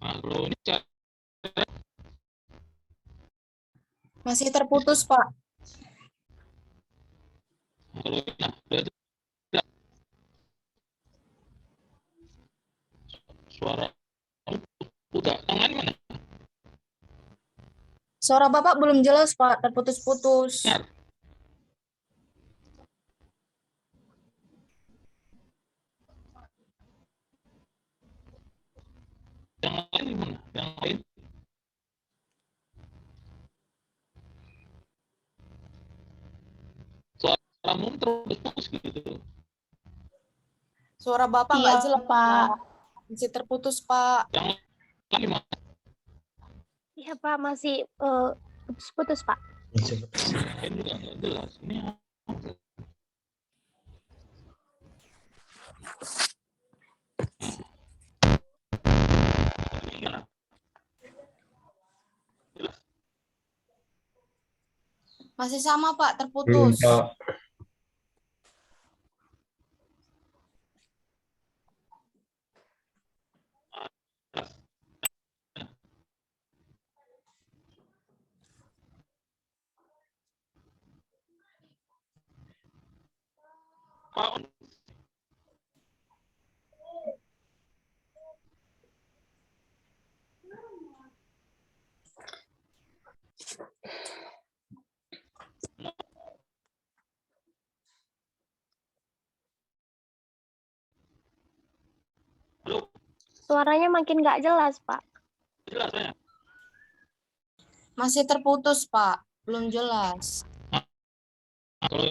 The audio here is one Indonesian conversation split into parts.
Nah, kalau ini cara Masih terputus, Pak. kalau nah, berarti suara udah tangan mana? Suara Bapak belum jelas, Pak. Terputus-putus. Dengar. Yang lain gimana? Yang lain suaramu terputus gitu. Suara Bapak Iya, nggak jelas, Pak. Pak. Masih terputus, Pak. Yang lain gimana? Iya, Pak, masih putus-putus, Pak. Ini juga nggak jelas. Ini gimana? Jelas. Masih sama, Pak. Belum, Terputus. Pak. Pak, halo, Suaranya makin nggak jelas, Pak. jelas saya. Masih terputus, Pak. Belum jelas. Nah, kalau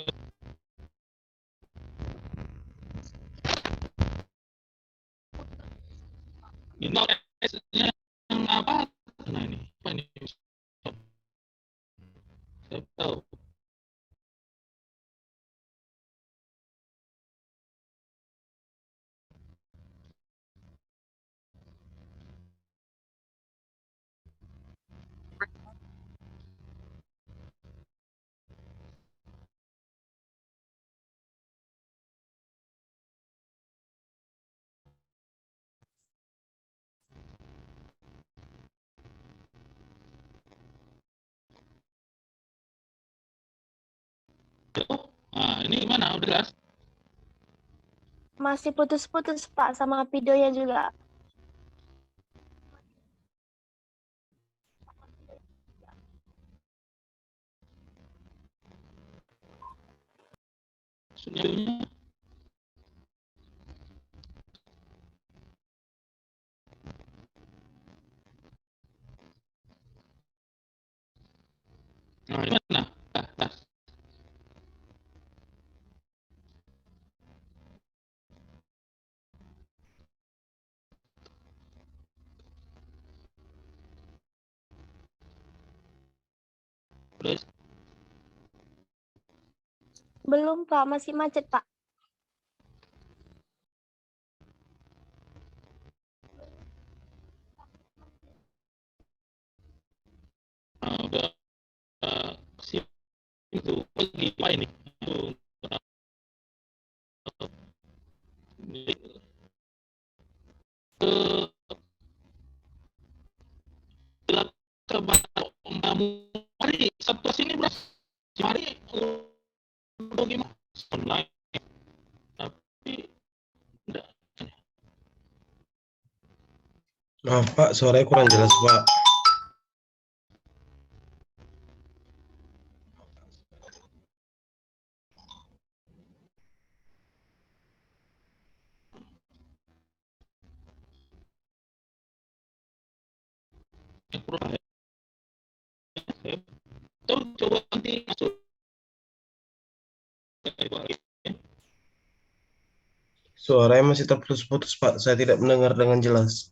ini yang apa? Nah ini apa ini? Saya tahu. Nah, ini gimana? Udah jelas? Masih putus-putus, Pak, sama videonya juga. Sejauhnya nah gimana? Nah, udah Belum, Pak. Masih macet, Pak. udah siap itu bagi apa ini? Itu ke kamu hari Sabtu sini berapa? Hari udah gimana? Online tapi enggak. Maaf, Pak. Suaranya kurang jelas, Pak. Kurang ya. Tuh coba nanti masuk lagi. Suaranya masih terputus-putus, Pak. Saya tidak mendengar dengan jelas.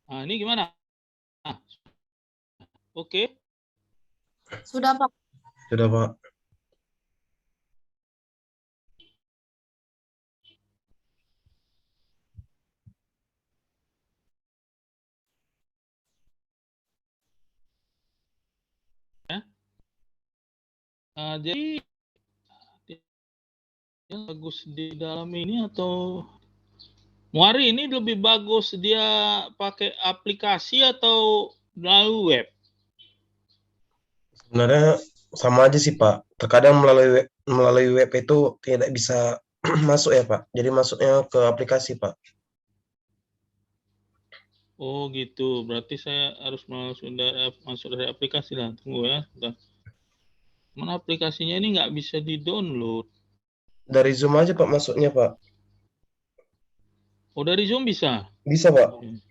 Nah, ini gimana? Ah, oke. Sudah, Pak. Sudah, Pak. Jadi yang bagus di dalam ini atau Muari ini lebih bagus dia pakai aplikasi atau melalui web? Sebenarnya sama aja sih, Pak. Terkadang melalui web itu tidak bisa masuk ya, Pak. Jadi masuknya ke aplikasi, Pak. Oh gitu, berarti saya harus masuk dari aplikasi lah. Tunggu ya, sebentar. Mana aplikasinya ini nggak bisa di-download. Dari Zoom aja, Pak, masuknya, Pak. Oh dari Zoom bisa? Bisa, Pak. Oke,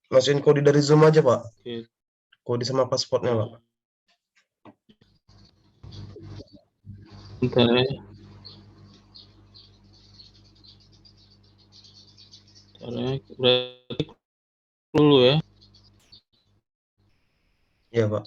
Masukin kode dari Zoom aja, Pak. oke. Kode sama pasportnya, Pak. Bentar ya. Bentar ya. Berarti dulu ya. Iya, Pak.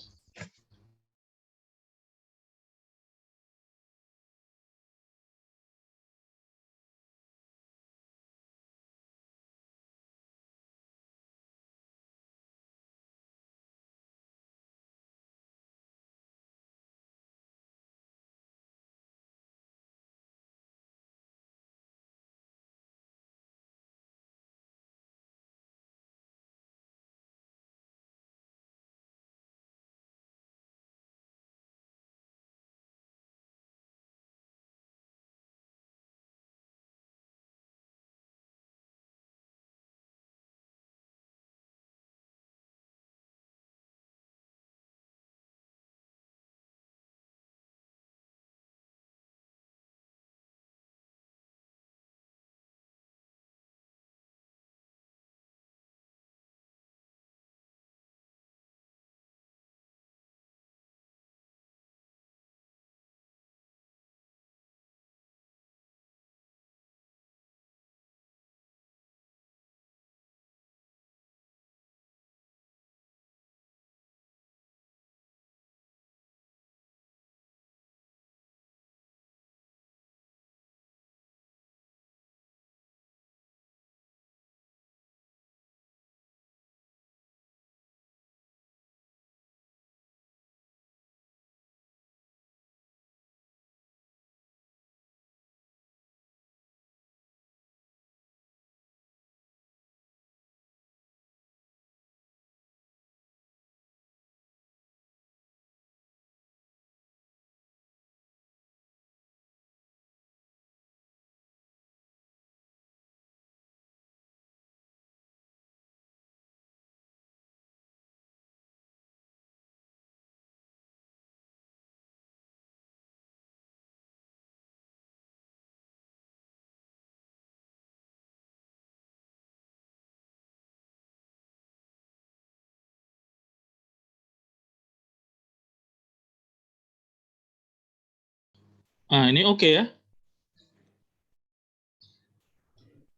Ah ini oke ya.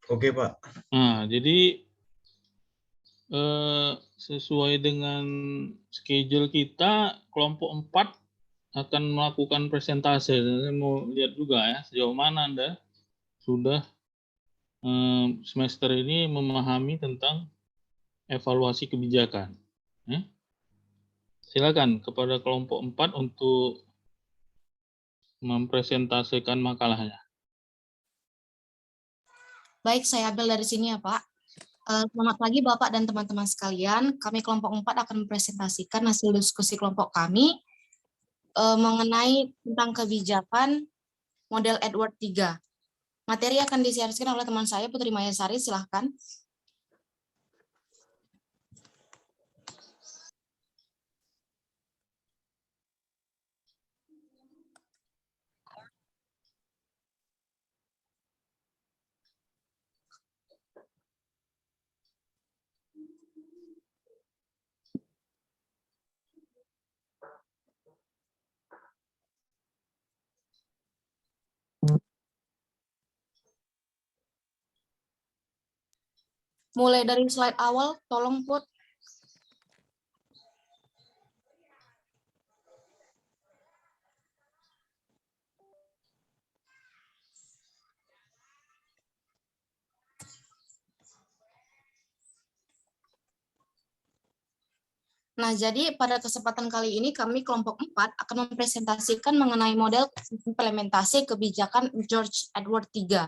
Oke, Pak. Nah jadi sesuai dengan schedule kita, kelompok 4 akan melakukan presentase. Saya mau lihat juga ya sejauh mana Anda sudah semester ini memahami tentang evaluasi kebijakan. Ya. Silakan kepada kelompok 4 untuk mempresentasikan makalahnya. Baik, saya ambil dari sini ya, Pak. Selamat pagi Bapak dan teman-teman sekalian. Kami kelompok 4 akan mempresentasikan hasil diskusi kelompok kami mengenai tentang kebijakan model Edward 3. Materi akan disiarkan oleh teman saya, Putri Mayasari, silahkan. Mulai dari slide awal, tolong Put. Nah, jadi pada kesempatan kali ini kami kelompok 4 akan mempresentasikan mengenai model implementasi kebijakan George Edward III.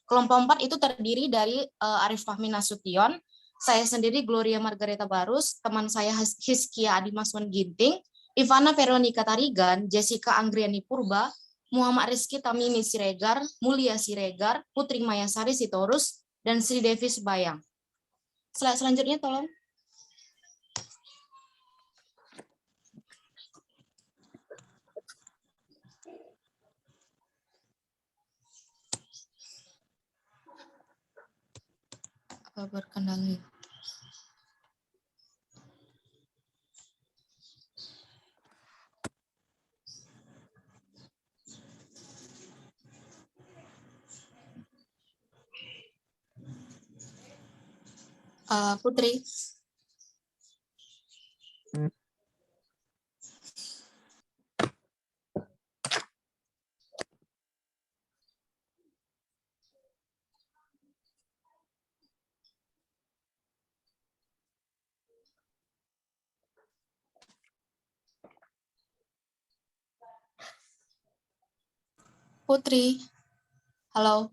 Kelompok 4 itu terdiri dari Arif Fahmi Nasution, saya sendiri Gloria Margareta Barus, teman saya Hiskia Adimaswan Ginting, Ivana Veronica Tarigan, Jessica Anggriani Purba, Muhammad Rizky Tamimi Siregar, Mulia Siregar, Putri Mayasari Sitorus, dan Sri Devi Sebayang. Slide selanjutnya tolong. Berkendali. Putri. Putri, halo.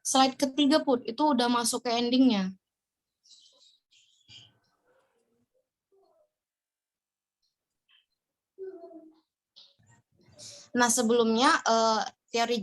Slide ketiga, Put, itu udah masuk ke endingnya. Nah, sebelumnya teori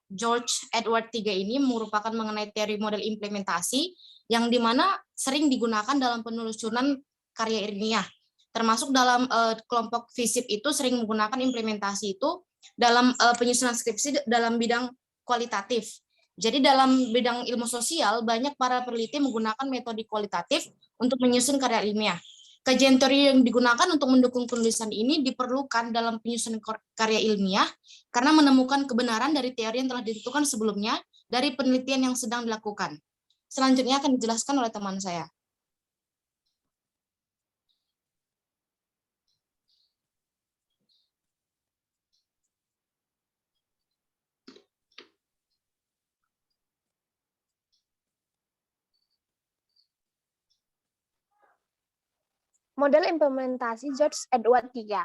George Edward III ini merupakan mengenai teori model implementasi yang dimana sering digunakan dalam penelusuran karya ilmiah. Termasuk dalam kelompok FISIP itu sering menggunakan implementasi itu dalam penyusunan skripsi dalam bidang kualitatif. Jadi dalam bidang ilmu sosial, banyak para peneliti menggunakan metode kualitatif untuk menyusun karya ilmiah. Kajian teori yang digunakan untuk mendukung penulisan ini diperlukan dalam penyusunan karya ilmiah karena menemukan kebenaran dari teori yang telah ditentukan sebelumnya dari penelitian yang sedang dilakukan. Selanjutnya akan dijelaskan oleh teman saya. Model implementasi George Edward III.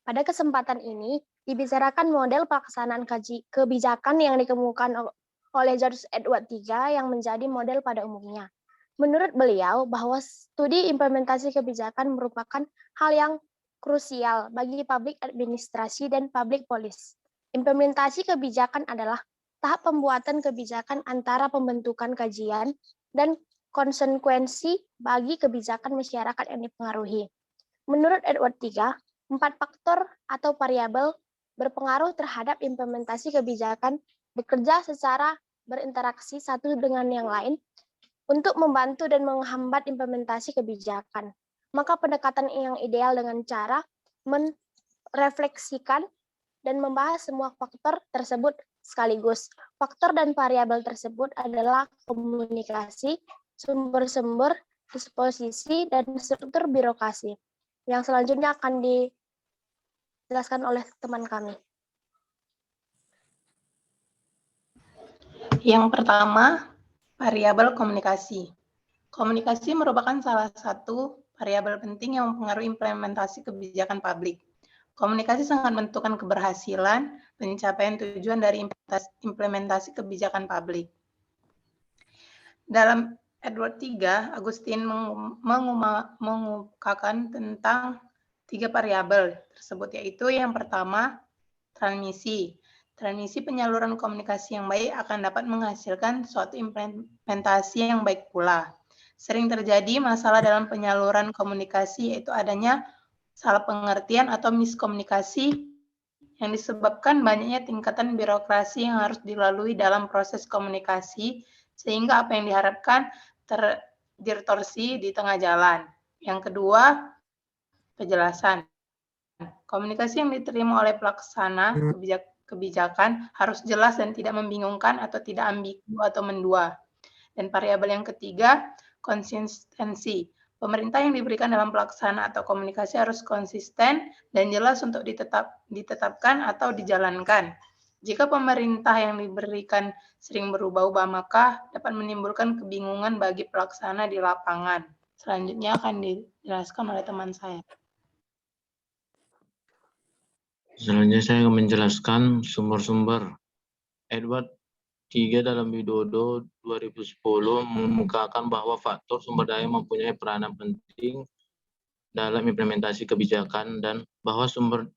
Pada kesempatan ini, dibicarakan model pelaksanaan kebijakan yang dikemukakan oleh George Edward III yang menjadi model pada umumnya. Menurut beliau, bahwa studi implementasi kebijakan merupakan hal yang krusial bagi publik administrasi dan public policy. Implementasi kebijakan adalah tahap pembuatan kebijakan antara pembentukan kajian dan konsekuensi bagi kebijakan masyarakat yang dipengaruhi. Menurut Edward III, 4 faktor atau variabel berpengaruh terhadap implementasi kebijakan bekerja secara berinteraksi satu dengan yang lain untuk membantu dan menghambat implementasi kebijakan. Maka pendekatan yang ideal dengan cara merefleksikan dan membahas semua faktor tersebut sekaligus. Faktor dan variabel tersebut adalah komunikasi, sumber-sumber, disposisi, dan struktur birokrasi. Yang selanjutnya akan dijelaskan oleh teman kami. Yang pertama, variabel komunikasi. Komunikasi merupakan salah satu variabel penting yang mempengaruhi implementasi kebijakan publik. Komunikasi sangat menentukan keberhasilan pencapaian tujuan dari implementasi kebijakan publik. Dalam Edward III, Agustin mengemukakan tentang 3 variabel tersebut, yaitu yang pertama, transmisi. Transmisi penyaluran komunikasi yang baik akan dapat menghasilkan suatu implementasi yang baik pula. Sering terjadi masalah dalam penyaluran komunikasi, yaitu adanya salah pengertian atau miskomunikasi yang disebabkan banyaknya tingkatan birokrasi yang harus dilalui dalam proses komunikasi, sehingga apa yang diharapkan terdistorsi di tengah jalan. Yang kedua, penjelasan. Komunikasi yang diterima oleh pelaksana kebijakan harus jelas dan tidak membingungkan atau tidak ambigu atau mendua. Dan variabel yang ketiga, konsistensi. Pemerintah yang diberikan dalam pelaksana atau komunikasi harus konsisten dan jelas untuk ditetapkan atau dijalankan. Jika pemerintah yang diberikan sering berubah-ubah, maka dapat menimbulkan kebingungan bagi pelaksana di lapangan. Selanjutnya akan dijelaskan oleh teman saya. Selanjutnya saya akan menjelaskan sumber-sumber. Edward III dalam Widodo 2010 mengemukakan bahwa faktor sumber daya mempunyai peranan penting dalam implementasi kebijakan dan bahwa sumber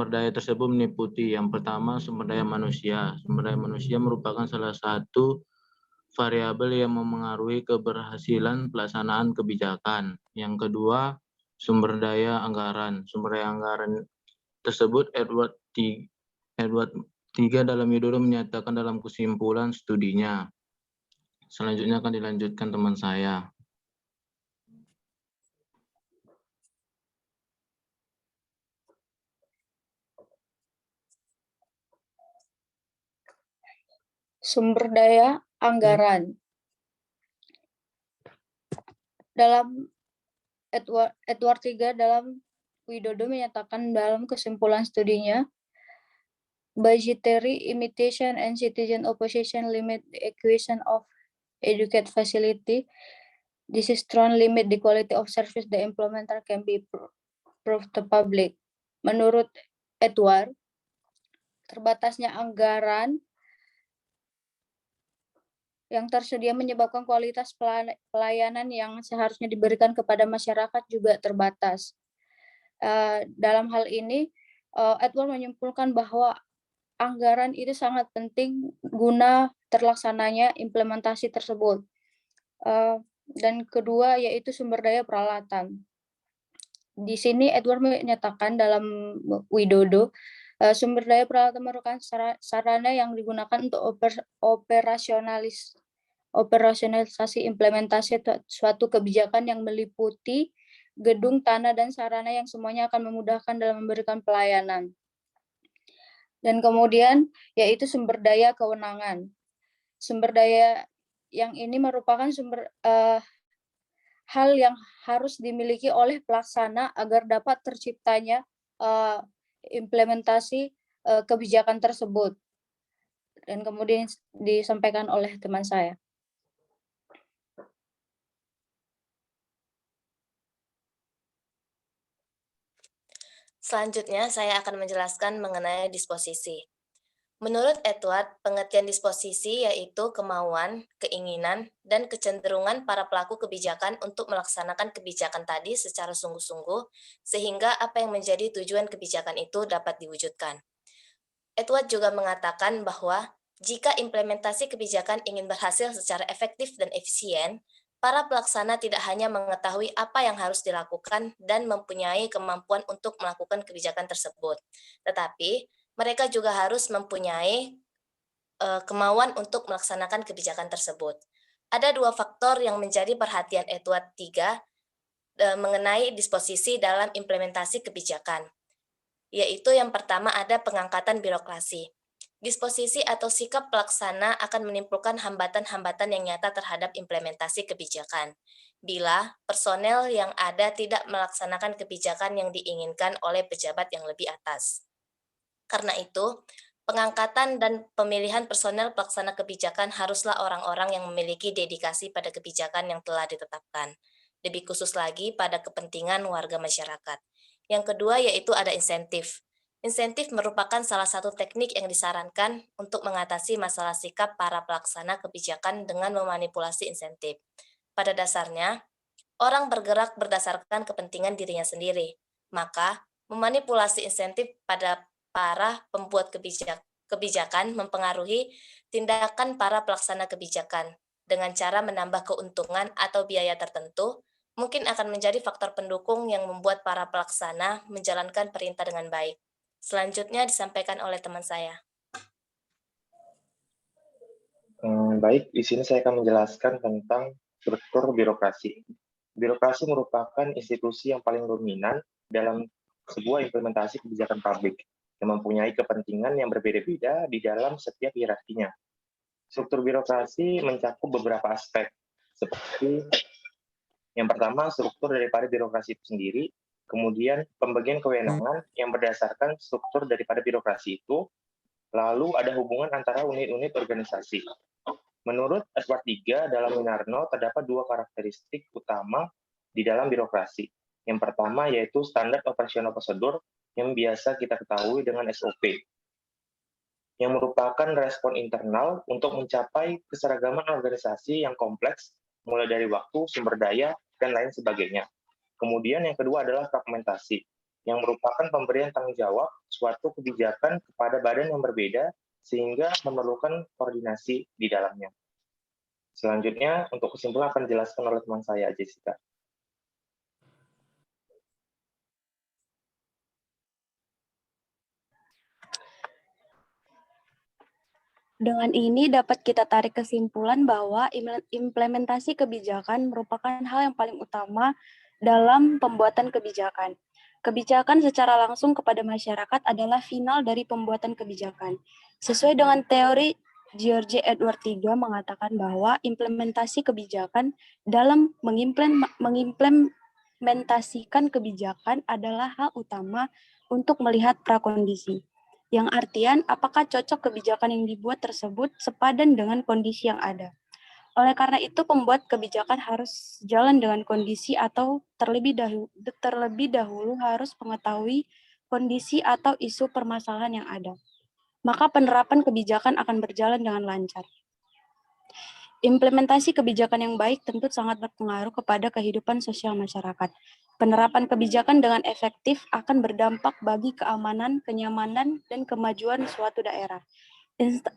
daya tersebut meliputi yang pertama sumber daya manusia. Sumber daya manusia merupakan salah satu variabel yang memengaruhi keberhasilan pelaksanaan kebijakan. Yang kedua, sumber daya anggaran. Sumber daya anggaran tersebut Edward III dalam Widodo menyatakan dalam kesimpulan studinya. Selanjutnya akan dilanjutkan teman saya. Sumber daya anggaran. Dalam Edward III dalam Widodo menyatakan dalam kesimpulan studinya, budgetary imitation and citizen opposition limit the acquisition of educate facility. This is strong limit the quality of service the implementer can be proved to public. Menurut Edward, terbatasnya anggaran yang tersedia menyebabkan kualitas pelayanan yang seharusnya diberikan kepada masyarakat juga terbatas. Dalam hal ini, Edward menyimpulkan bahwa anggaran itu sangat penting guna terlaksananya implementasi tersebut. Dan kedua yaitu sumber daya peralatan. Di sini Edward menyatakan dalam Widodo, sumber daya peralatan merupakan sarana yang digunakan untuk operasionalisasi implementasi suatu kebijakan yang meliputi gedung, tanah, dan sarana yang semuanya akan memudahkan dalam memberikan pelayanan. Dan kemudian yaitu sumber daya kewenangan. Sumber daya yang ini merupakan hal yang harus dimiliki oleh pelaksana agar dapat terciptanya implementasi kebijakan tersebut. Dan kemudian disampaikan oleh teman saya. Selanjutnya, saya akan menjelaskan mengenai disposisi. Menurut Edward, pengertian disposisi yaitu kemauan, keinginan, dan kecenderungan para pelaku kebijakan untuk melaksanakan kebijakan tadi secara sungguh-sungguh, sehingga apa yang menjadi tujuan kebijakan itu dapat diwujudkan. Edward juga mengatakan bahwa jika implementasi kebijakan ingin berhasil secara efektif dan efisien, para pelaksana tidak hanya mengetahui apa yang harus dilakukan dan mempunyai kemampuan untuk melakukan kebijakan tersebut, tetapi mereka juga harus mempunyai kemauan untuk melaksanakan kebijakan tersebut. Ada dua faktor yang menjadi perhatian Edward III mengenai disposisi dalam implementasi kebijakan, yaitu yang pertama ada pengangkatan birokrasi. Disposisi atau sikap pelaksana akan menimbulkan hambatan-hambatan yang nyata terhadap implementasi kebijakan. Bila personel yang ada tidak melaksanakan kebijakan yang diinginkan oleh pejabat yang lebih atas. Karena itu, pengangkatan dan pemilihan personel pelaksana kebijakan haruslah orang-orang yang memiliki dedikasi pada kebijakan yang telah ditetapkan. Lebih khusus lagi pada kepentingan warga masyarakat. Yang kedua yaitu ada insentif. Insentif merupakan salah satu teknik yang disarankan untuk mengatasi masalah sikap para pelaksana kebijakan dengan memanipulasi insentif. Pada dasarnya, orang bergerak berdasarkan kepentingan dirinya sendiri. Maka, memanipulasi insentif pada para pembuat kebijakan mempengaruhi tindakan para pelaksana kebijakan dengan cara menambah keuntungan atau biaya tertentu, mungkin akan menjadi faktor pendukung yang membuat para pelaksana menjalankan perintah dengan baik. Selanjutnya disampaikan oleh teman saya. Baik, di sini saya akan menjelaskan tentang struktur birokrasi. Birokrasi merupakan institusi yang paling dominan dalam sebuah implementasi kebijakan publik yang mempunyai kepentingan yang berbeda-beda di dalam setiap hierarkinya. Struktur birokrasi mencakup beberapa aspek, seperti yang pertama, struktur daripada birokrasi itu sendiri, kemudian pembagian kewenangan yang berdasarkan struktur daripada birokrasi itu, lalu ada hubungan antara unit-unit organisasi. Menurut Edward III dalam Winarno, terdapat dua karakteristik utama di dalam birokrasi. Yang pertama yaitu standar operasional prosedur yang biasa kita ketahui dengan SOP, yang merupakan respon internal untuk mencapai keseragaman organisasi yang kompleks, mulai dari waktu, sumber daya, dan lain sebagainya. Kemudian yang kedua adalah fragmentasi, yang merupakan pemberian tanggung jawab suatu kebijakan kepada badan yang berbeda sehingga memerlukan koordinasi di dalamnya. Selanjutnya, untuk kesimpulan akan dijelaskan oleh teman saya, Jessica. Dengan ini dapat kita tarik kesimpulan bahwa implementasi kebijakan merupakan hal yang paling utama dalam pembuatan kebijakan. Kebijakan secara langsung kepada masyarakat adalah final dari pembuatan kebijakan. Sesuai dengan teori George Edward III mengatakan bahwa implementasi kebijakan dalam mengimplementasikan kebijakan adalah hal utama untuk melihat prakondisi. Yang artian apakah cocok kebijakan yang dibuat tersebut sepadan dengan kondisi yang ada. Oleh karena itu, pembuat kebijakan harus jalan dengan kondisi atau terlebih dahulu harus mengetahui kondisi atau isu permasalahan yang ada. Maka penerapan kebijakan akan berjalan dengan lancar. Implementasi kebijakan yang baik tentu sangat berpengaruh kepada kehidupan sosial masyarakat. Penerapan kebijakan dengan efektif akan berdampak bagi keamanan, kenyamanan, dan kemajuan suatu daerah,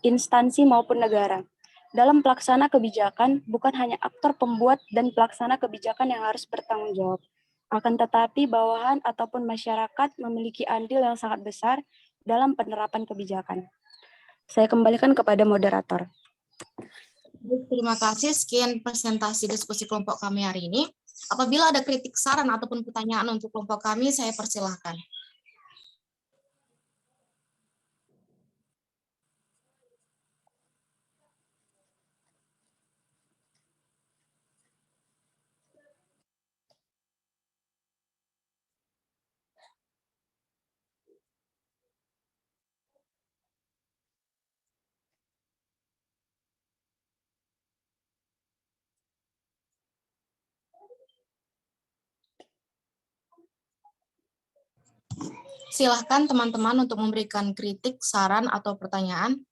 instansi maupun negara. Dalam pelaksana kebijakan, bukan hanya aktor pembuat dan pelaksana kebijakan yang harus bertanggung jawab. Akan tetapi bawahan ataupun masyarakat memiliki andil yang sangat besar dalam penerapan kebijakan. Saya kembalikan kepada moderator. Terima kasih. Sekian presentasi diskusi kelompok kami hari ini. Apabila ada kritik, saran, ataupun pertanyaan untuk kelompok kami, saya persilahkan. Silahkan teman-teman untuk memberikan kritik, saran, atau pertanyaan.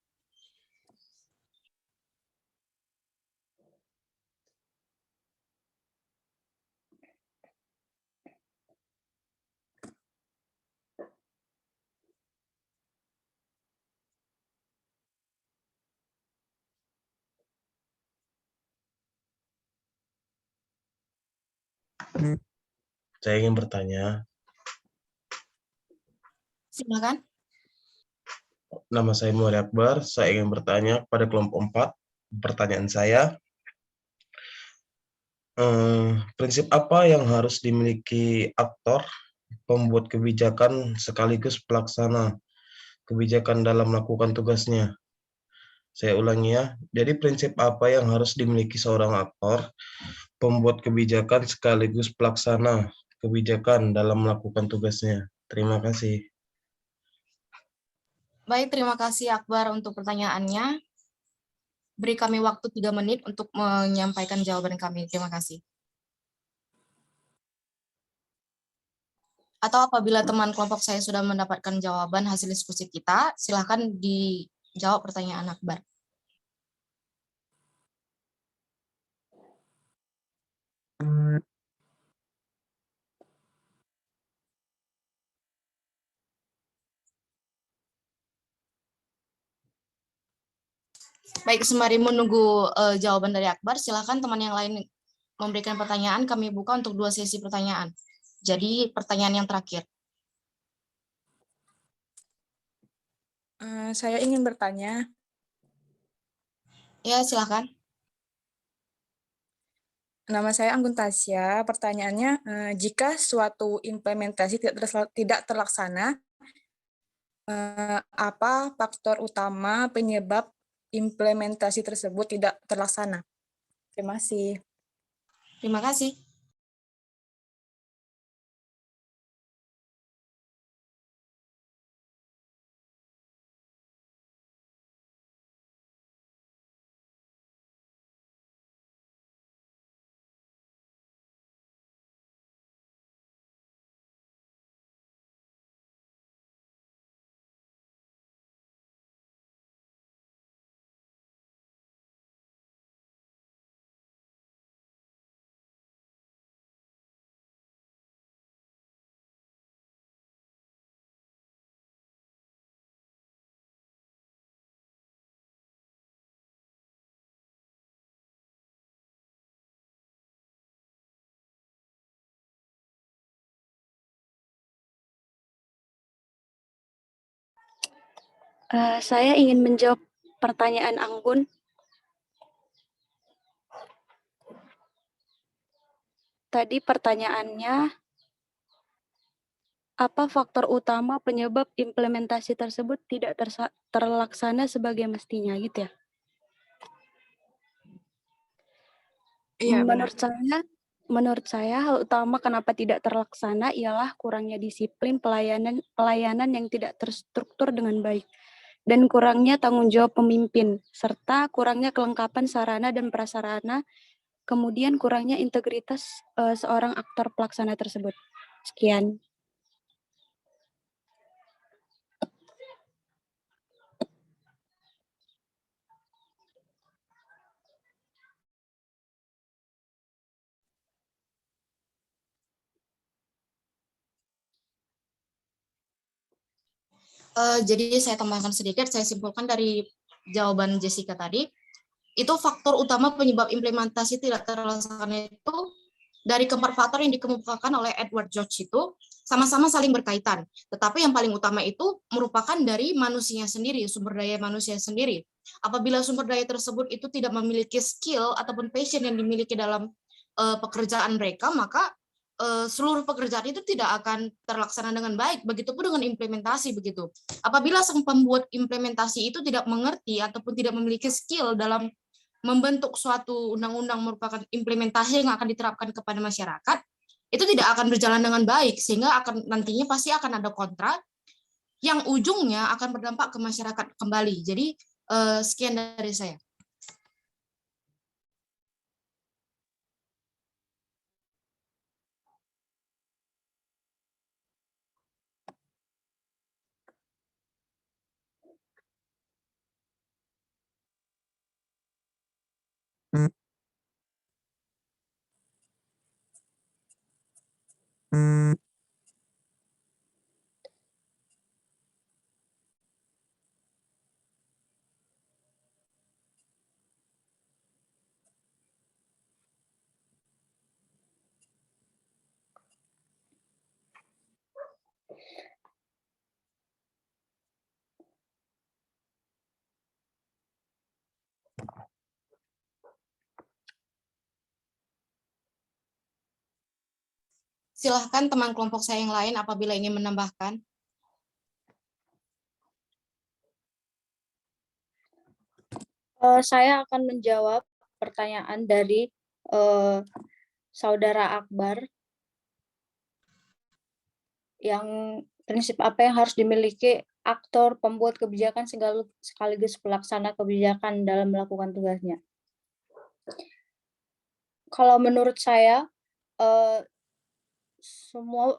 Saya ingin bertanya. Silakan. Nama saya Muhammad Akbar. Saya ingin bertanya kepada kelompok 4. Pertanyaan saya, prinsip apa yang harus dimiliki aktor pembuat kebijakan sekaligus pelaksana kebijakan dalam melakukan tugasnya? Saya ulangi ya. Jadi prinsip apa yang harus dimiliki seorang aktor pembuat kebijakan sekaligus pelaksana kebijakan dalam melakukan tugasnya? Terima kasih. Baik, terima kasih Akbar untuk pertanyaannya. Beri kami waktu 3 menit untuk menyampaikan jawaban kami. Terima kasih. Atau apabila teman kelompok saya sudah mendapatkan jawaban hasil diskusi kita, silakan dijawab pertanyaan Akbar. Baik, sembari menunggu jawaban dari Akbar, silakan teman yang lain memberikan pertanyaan. Kami buka untuk 2 sesi pertanyaan. Jadi pertanyaan yang terakhir. Saya ingin bertanya. Ya, silakan. Nama saya Anggun Tasya. Pertanyaannya, jika suatu implementasi tidak terlaksana, apa faktor utama penyebab implementasi tersebut tidak terlaksana? Terima kasih. Terima kasih. Saya ingin menjawab pertanyaan Anggun. Tadi pertanyaannya, apa faktor utama penyebab implementasi tersebut tidak terlaksana sebagai mestinya, gitu ya? Iya, benar. Menurut saya hal utama kenapa tidak terlaksana ialah kurangnya disiplin pelayanan yang tidak terstruktur dengan baik dan kurangnya tanggung jawab pemimpin serta kurangnya kelengkapan sarana dan prasarana, kemudian kurangnya integritas seorang aktor pelaksana tersebut. Sekian. Jadi saya tambahkan sedikit, saya simpulkan dari jawaban Jessica tadi, itu faktor utama penyebab implementasi tidak terlaksana itu dari keempat faktor yang dikemukakan oleh Edward George itu sama-sama saling berkaitan. Tetapi yang paling utama itu merupakan dari manusia sendiri, sumber daya manusia sendiri. Apabila sumber daya tersebut itu tidak memiliki skill ataupun passion yang dimiliki dalam pekerjaan mereka, maka seluruh pekerjaan itu tidak akan terlaksana dengan baik. Begitupun dengan implementasi begitu. Apabila sang pembuat implementasi itu tidak mengerti ataupun tidak memiliki skill dalam membentuk suatu undang-undang merupakan implementasi yang akan diterapkan kepada masyarakat, itu tidak akan berjalan dengan baik, sehingga akan nantinya pasti akan ada kontra yang ujungnya akan berdampak ke masyarakat kembali. Jadi sekian dari saya. Silahkan teman kelompok saya yang lain apabila ingin menambahkan. Saya akan menjawab pertanyaan dari Saudara Akbar, yang prinsip apa yang harus dimiliki aktor pembuat kebijakan sekaligus pelaksana kebijakan dalam melakukan tugasnya. Kalau menurut saya, semua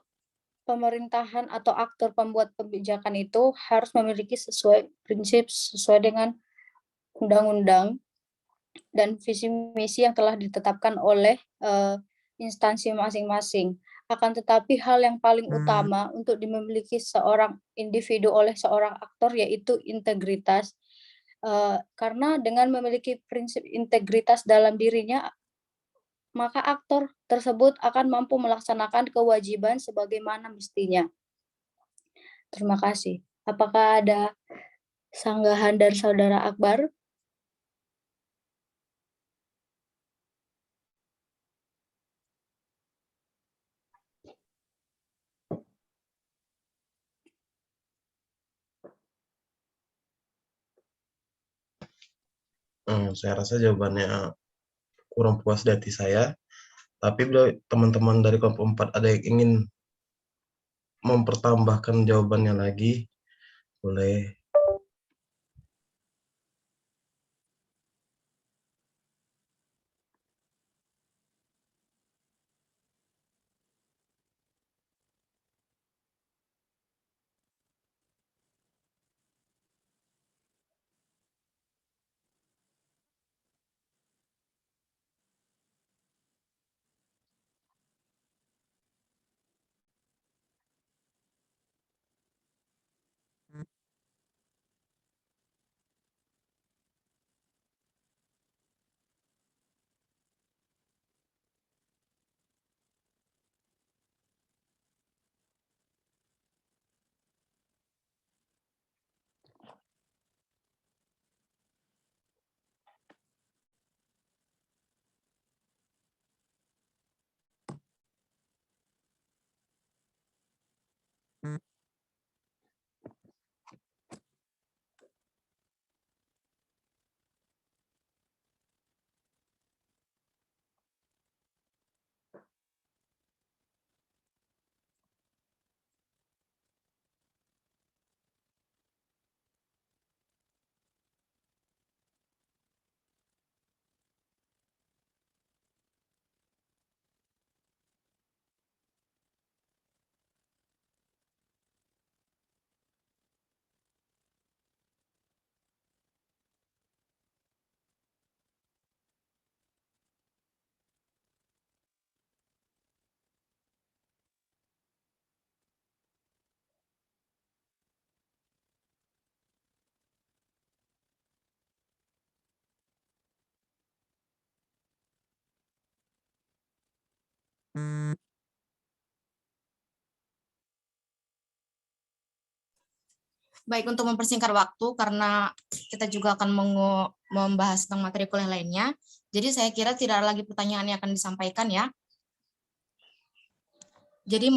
pemerintahan atau aktor pembuat kebijakan itu harus memiliki prinsip sesuai dengan undang-undang dan visi misi yang telah ditetapkan oleh instansi masing-masing. Akan tetapi hal yang paling utama untuk dimiliki seorang individu oleh seorang aktor yaitu integritas. Karena dengan memiliki prinsip integritas dalam dirinya, maka aktor tersebut akan mampu melaksanakan kewajiban sebagaimana mestinya. Terima kasih. Apakah ada sanggahan dari Saudara Akbar? Saya rasa jawabannya kurang puas dari saya. Tapi bila teman-teman dari kelompok 4 ada yang ingin mempertambahkan jawabannya lagi, boleh. Baik, untuk mempersingkat waktu, karena kita juga akan membahas tentang materi kuliah lainnya, jadi saya kira tidak ada lagi pertanyaan yang akan disampaikan ya. Jadi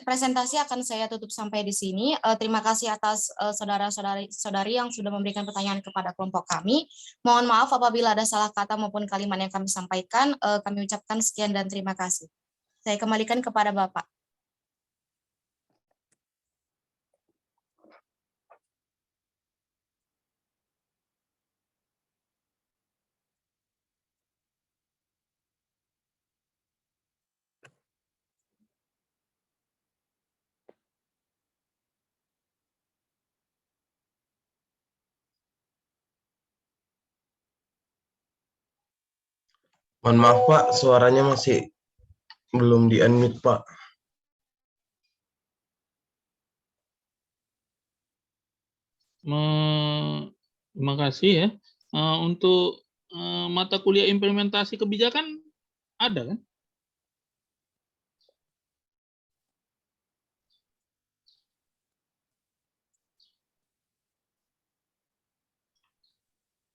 presentasi akan saya tutup sampai di sini. Terima kasih atas saudara-saudari yang sudah memberikan pertanyaan kepada kelompok kami. Mohon maaf apabila ada salah kata maupun kalimat yang kami sampaikan. Kami ucapkan sekian dan terima kasih. Saya kembalikan kepada Bapak. Mohon maaf Pak, suaranya masih belum di-unmute Pak. Terima kasih ya. Untuk mata kuliah implementasi kebijakan ada kan?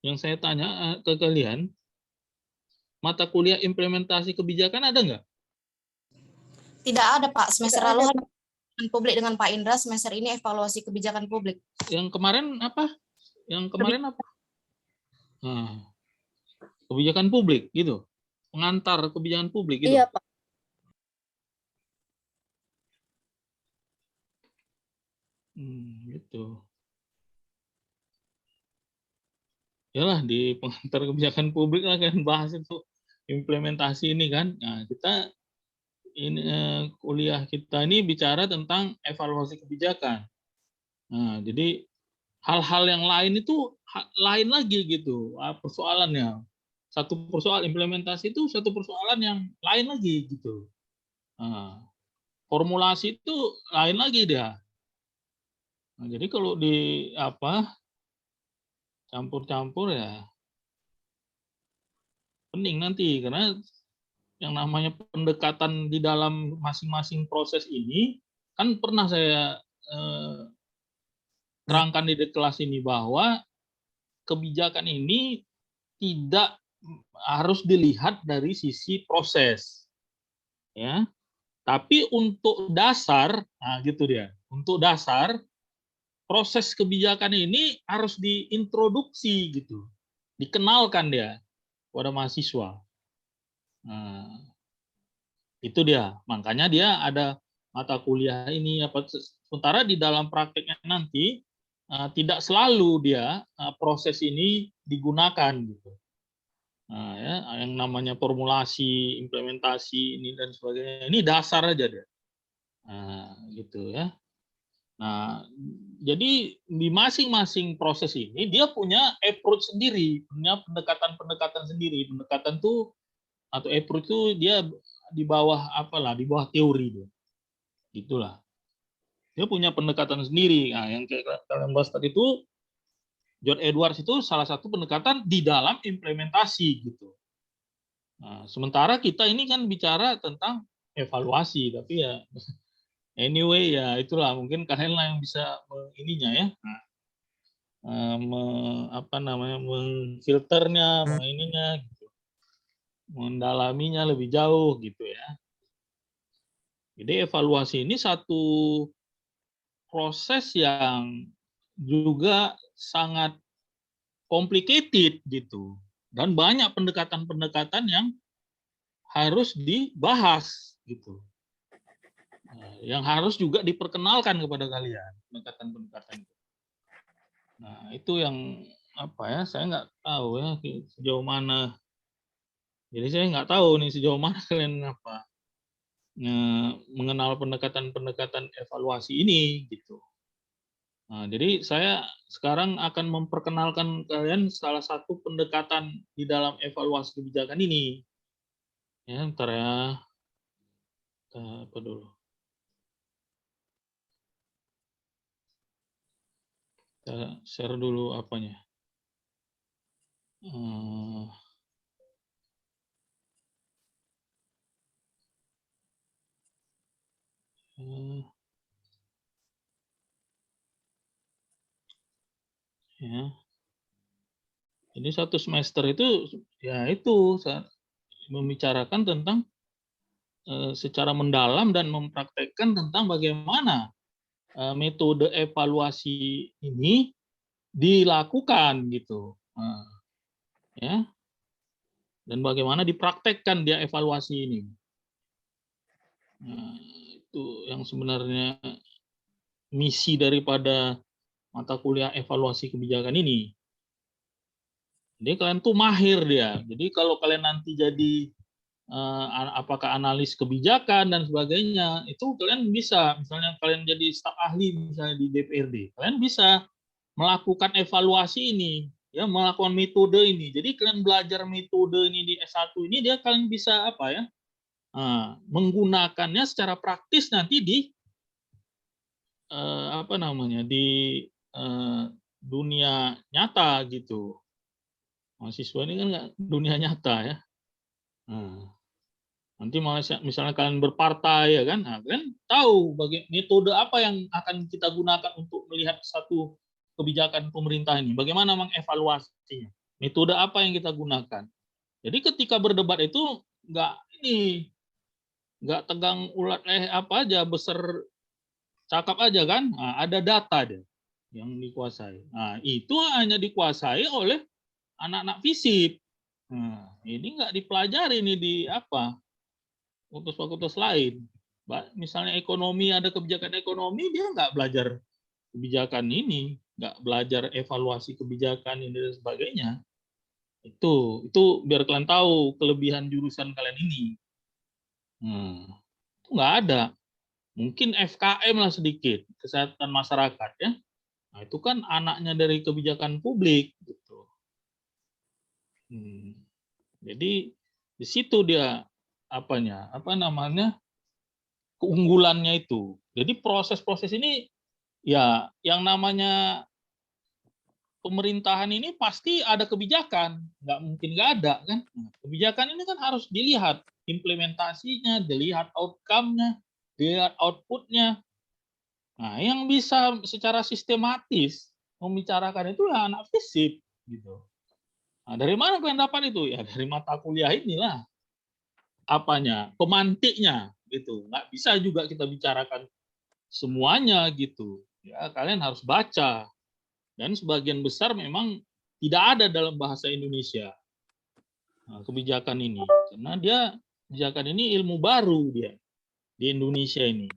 Yang saya tanya ke kalian, mata kuliah implementasi kebijakan ada nggak? Tidak ada Pak, semester lalu hanya publik dengan Pak Indra, semester ini evaluasi kebijakan publik. Yang kemarin apa? Yang kemarin apa? Nah, kebijakan publik gitu. Pengantar kebijakan publik gitu. Iya, Pak. Gitu. Yalah, di pengantar kebijakan publik lah kan bahas itu implementasi ini kan. Nah, kita ini kuliah kita ini bicara tentang evaluasi kebijakan. Nah, jadi hal-hal yang lain itu lain lagi gitu persoalannya. Satu persoalan implementasi itu satu persoalan yang lain lagi gitu. Nah, formulasi itu lain lagi dia. Nah, jadi kalau di campur-campur ya pening nanti, karena yang namanya pendekatan di dalam masing-masing proses ini kan pernah saya terangkan di kelas ini bahwa kebijakan ini tidak harus dilihat dari sisi proses, ya. Tapi untuk dasar, nah gitu dia. Untuk dasar proses kebijakan ini harus diintroduksi gitu, dikenalkan dia kepada mahasiswa. Nah, itu dia. Makanya dia ada mata kuliah ini apa. Sementara di dalam prakteknya nanti tidak selalu dia proses ini digunakan gitu. Nah, ya, yang namanya formulasi, implementasi ini dan sebagainya, ini dasar aja deh. Nah, gitu ya. Nah, jadi di masing-masing proses ini dia punya approach sendiri, punya pendekatan-pendekatan sendiri. Pendekatan tuh atau approach itu dia di bawah apalah, di bawah teori dia. Itulah. Dia punya pendekatan sendiri. Nah, yang kayak kalian bahas tadi itu John Edwards itu salah satu pendekatan di dalam implementasi gitu. Nah, sementara kita ini kan bicara tentang evaluasi, tapi ya anyway ya itulah mungkin kalian lah yang bisa ininya ya, apa namanya memfilternya, ininya, gitu, mendalaminya lebih jauh gitu ya. Jadi evaluasi ini satu proses yang juga sangat complicated gitu, dan banyak pendekatan-pendekatan yang harus dibahas gitu. Yang harus juga diperkenalkan kepada kalian pendekatan-pendekatan itu. Nah, itu yang apa ya? Saya nggak tahu ya sejauh mana. Jadi saya nggak tahu nih sejauh mana kalian apa mengenal pendekatan-pendekatan evaluasi ini gitu. Nah, jadi saya sekarang akan memperkenalkan kalian salah satu pendekatan di dalam evaluasi kebijakan ini. Ya, ntar ya. Apa dulu? Kita share dulu apanya. Ya. Jadi satu semester itu ya itu membicarakan tentang secara mendalam dan mempraktekkan tentang bagaimana metode evaluasi ini dilakukan gitu. Ya. Dan bagaimana dipraktekkan dia evaluasi ini. Nah, itu yang sebenarnya misi daripada mata kuliah evaluasi kebijakan ini. Jadi kalian tuh mahir dia. Jadi kalau kalian nanti jadi apakah analis kebijakan dan sebagainya, itu kalian bisa, misalnya kalian jadi staf ahli misalnya di DPRD, kalian bisa melakukan evaluasi ini, ya, melakukan metode ini. Jadi kalian belajar metode ini di S1 ini, dia kalian bisa apa ya, menggunakannya secara praktis nanti di apa namanya, di dunia nyata gitu. Mahasiswa ini kan nggak dunia nyata ya. Nanti misalnya kalian berpartai ya kan, nah, kalian tahu metode apa yang akan kita gunakan untuk melihat satu kebijakan pemerintah ini, bagaimana mengevaluasinya, metode apa yang kita gunakan. Jadi ketika berdebat itu nggak tegang ulat apa aja, besar cakap aja kan, nah, ada data deh yang dikuasai. Nah, itu hanya dikuasai oleh anak-anak FISIP. Nah, ini nggak dipelajari nih di apa fakultas-fakultas lain. Misalnya ekonomi, ada kebijakan ekonomi, dia nggak belajar kebijakan ini, nggak belajar evaluasi kebijakan ini dan sebagainya. Itu biar kalian tahu kelebihan jurusan kalian ini. Itu nggak ada. Mungkin FKM lah sedikit, kesehatan masyarakat ya. Nah, itu kan anaknya dari kebijakan publik gitu. Jadi di situ dia apa namanya keunggulannya itu. Jadi proses-proses ini ya yang namanya pemerintahan ini pasti ada kebijakan, nggak mungkin nggak ada kan. Nah, kebijakan ini kan harus dilihat implementasinya, dilihat outcome-nya, dilihat output-nya. Nah, yang bisa secara sistematis membicarakan itu ya anak FISIP gitu. Nah, dari mana kalian dapat itu? Ya dari mata kuliah inilah apanya, pemantiknya gitu. Nggak bisa juga kita bicarakan semuanya gitu. Ya kalian harus baca. Dan sebagian besar memang tidak ada dalam bahasa Indonesia. Nah, kebijakan ini. Karena kebijakan ini ilmu baru dia di Indonesia ini.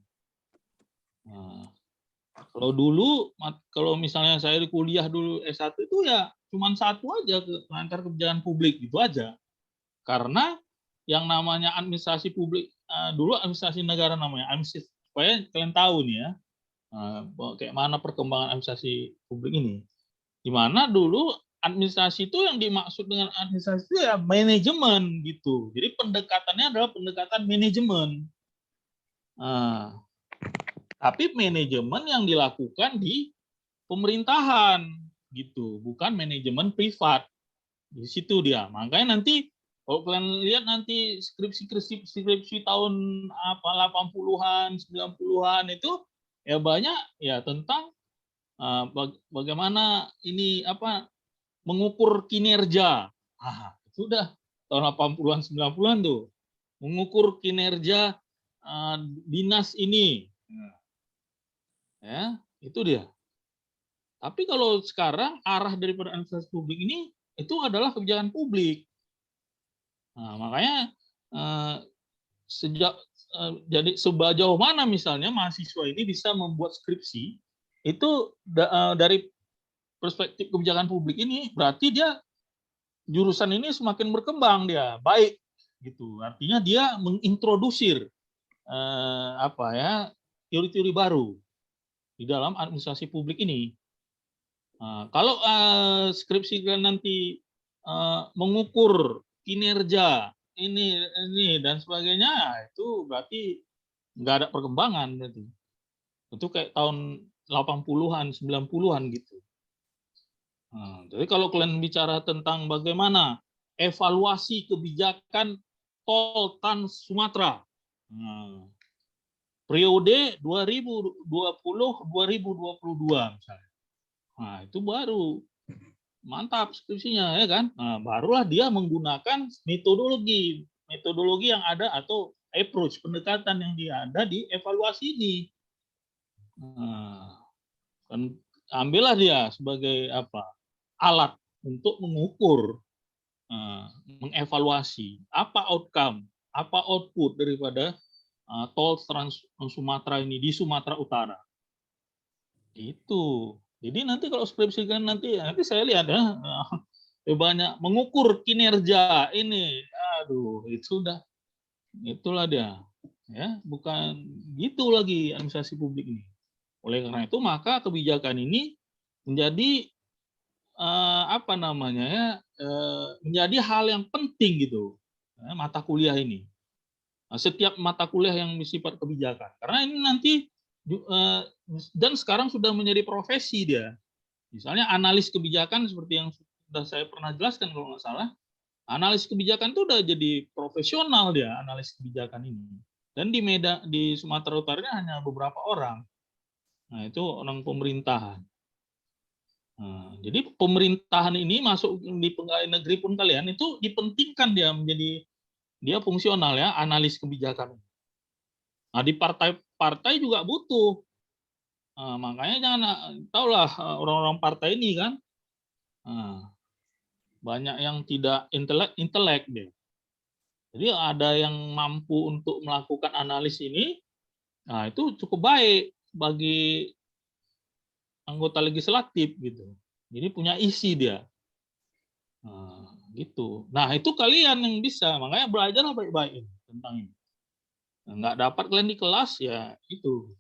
Nah, kalau misalnya saya di kuliah dulu S1 itu ya cuma satu aja, pengantar kebijakan publik gitu aja. Karena yang namanya administrasi publik, dulu administrasi negara namanya, supaya kalian tahu nih ya, kayak mana perkembangan administrasi publik ini. Di mana dulu administrasi itu yang dimaksud dengan administrasi itu ya manajemen gitu. Jadi pendekatannya adalah pendekatan manajemen. Tapi manajemen yang dilakukan di pemerintahan gitu, bukan manajemen privat. Di situ dia. Makanya nanti kalau kalian lihat nanti skripsi tahun 80-an, 90-an itu ya banyak ya tentang bagaimana ini mengukur kinerja. Itu udah tahun 80-an 90-an tuh. Mengukur kinerja dinas ini. Ya, itu dia. Tapi kalau sekarang arah daripada administrasi publik ini itu adalah kebijakan publik. Nah, makanya jadi sejauh mana misalnya mahasiswa ini bisa membuat skripsi itu dari perspektif kebijakan publik ini berarti dia jurusan ini semakin berkembang dia baik gitu. Artinya dia mengintrodusir teori-teori baru di dalam administrasi publik ini. Kalau skripsi kalian nanti mengukur kinerja ini dan sebagainya, itu berarti nggak ada perkembangan berarti. Itu kayak tahun 80-an, 90-an gitu. Jadi kalau kalian bicara tentang bagaimana evaluasi kebijakan tol Trans Sumatera, periode 2020-2022 misalnya. Nah, itu baru mantap skripsinya ya kan. Nah, barulah dia menggunakan metodologi yang ada atau approach pendekatan yang dia ada di evaluasi ini. Kan ambillah dia sebagai alat untuk mengukur, mengevaluasi apa outcome, apa output daripada tol Trans Sumatera ini di Sumatera Utara. Itu. Jadi nanti kalau skripsi kan nanti saya lihat ya banyak mengukur kinerja ini. Aduh, itulah dia. Ya, bukan gitu lagi administrasi publik ini. Oleh karena itu maka kebijakan ini menjadi menjadi hal yang penting gitu. Mata kuliah ini. Setiap mata kuliah yang bersifat kebijakan. Karena ini nanti dan sekarang sudah menjadi profesi dia. Misalnya analis kebijakan seperti yang sudah saya pernah jelaskan kalau nggak salah. Analis kebijakan itu udah jadi profesional dia, analis kebijakan ini. Dan di Sumatera Utara hanya beberapa orang. Nah, itu orang pemerintahan. Jadi pemerintahan ini masuk di pegawai negeri pun kalian itu dipentingkan dia menjadi dia fungsional ya, analis kebijakan. Nah, di partai juga butuh. Makanya jangan tahulah orang-orang partai ini kan banyak yang tidak intelek deh. Jadi ada yang mampu untuk melakukan analis ini, nah itu cukup baik bagi anggota legislatif gitu. Jadi punya isi dia. Gitu. Nah, itu kalian yang bisa, makanya belajarlah baik-baik tentang ini. Nggak dapat kalian di kelas ya itu.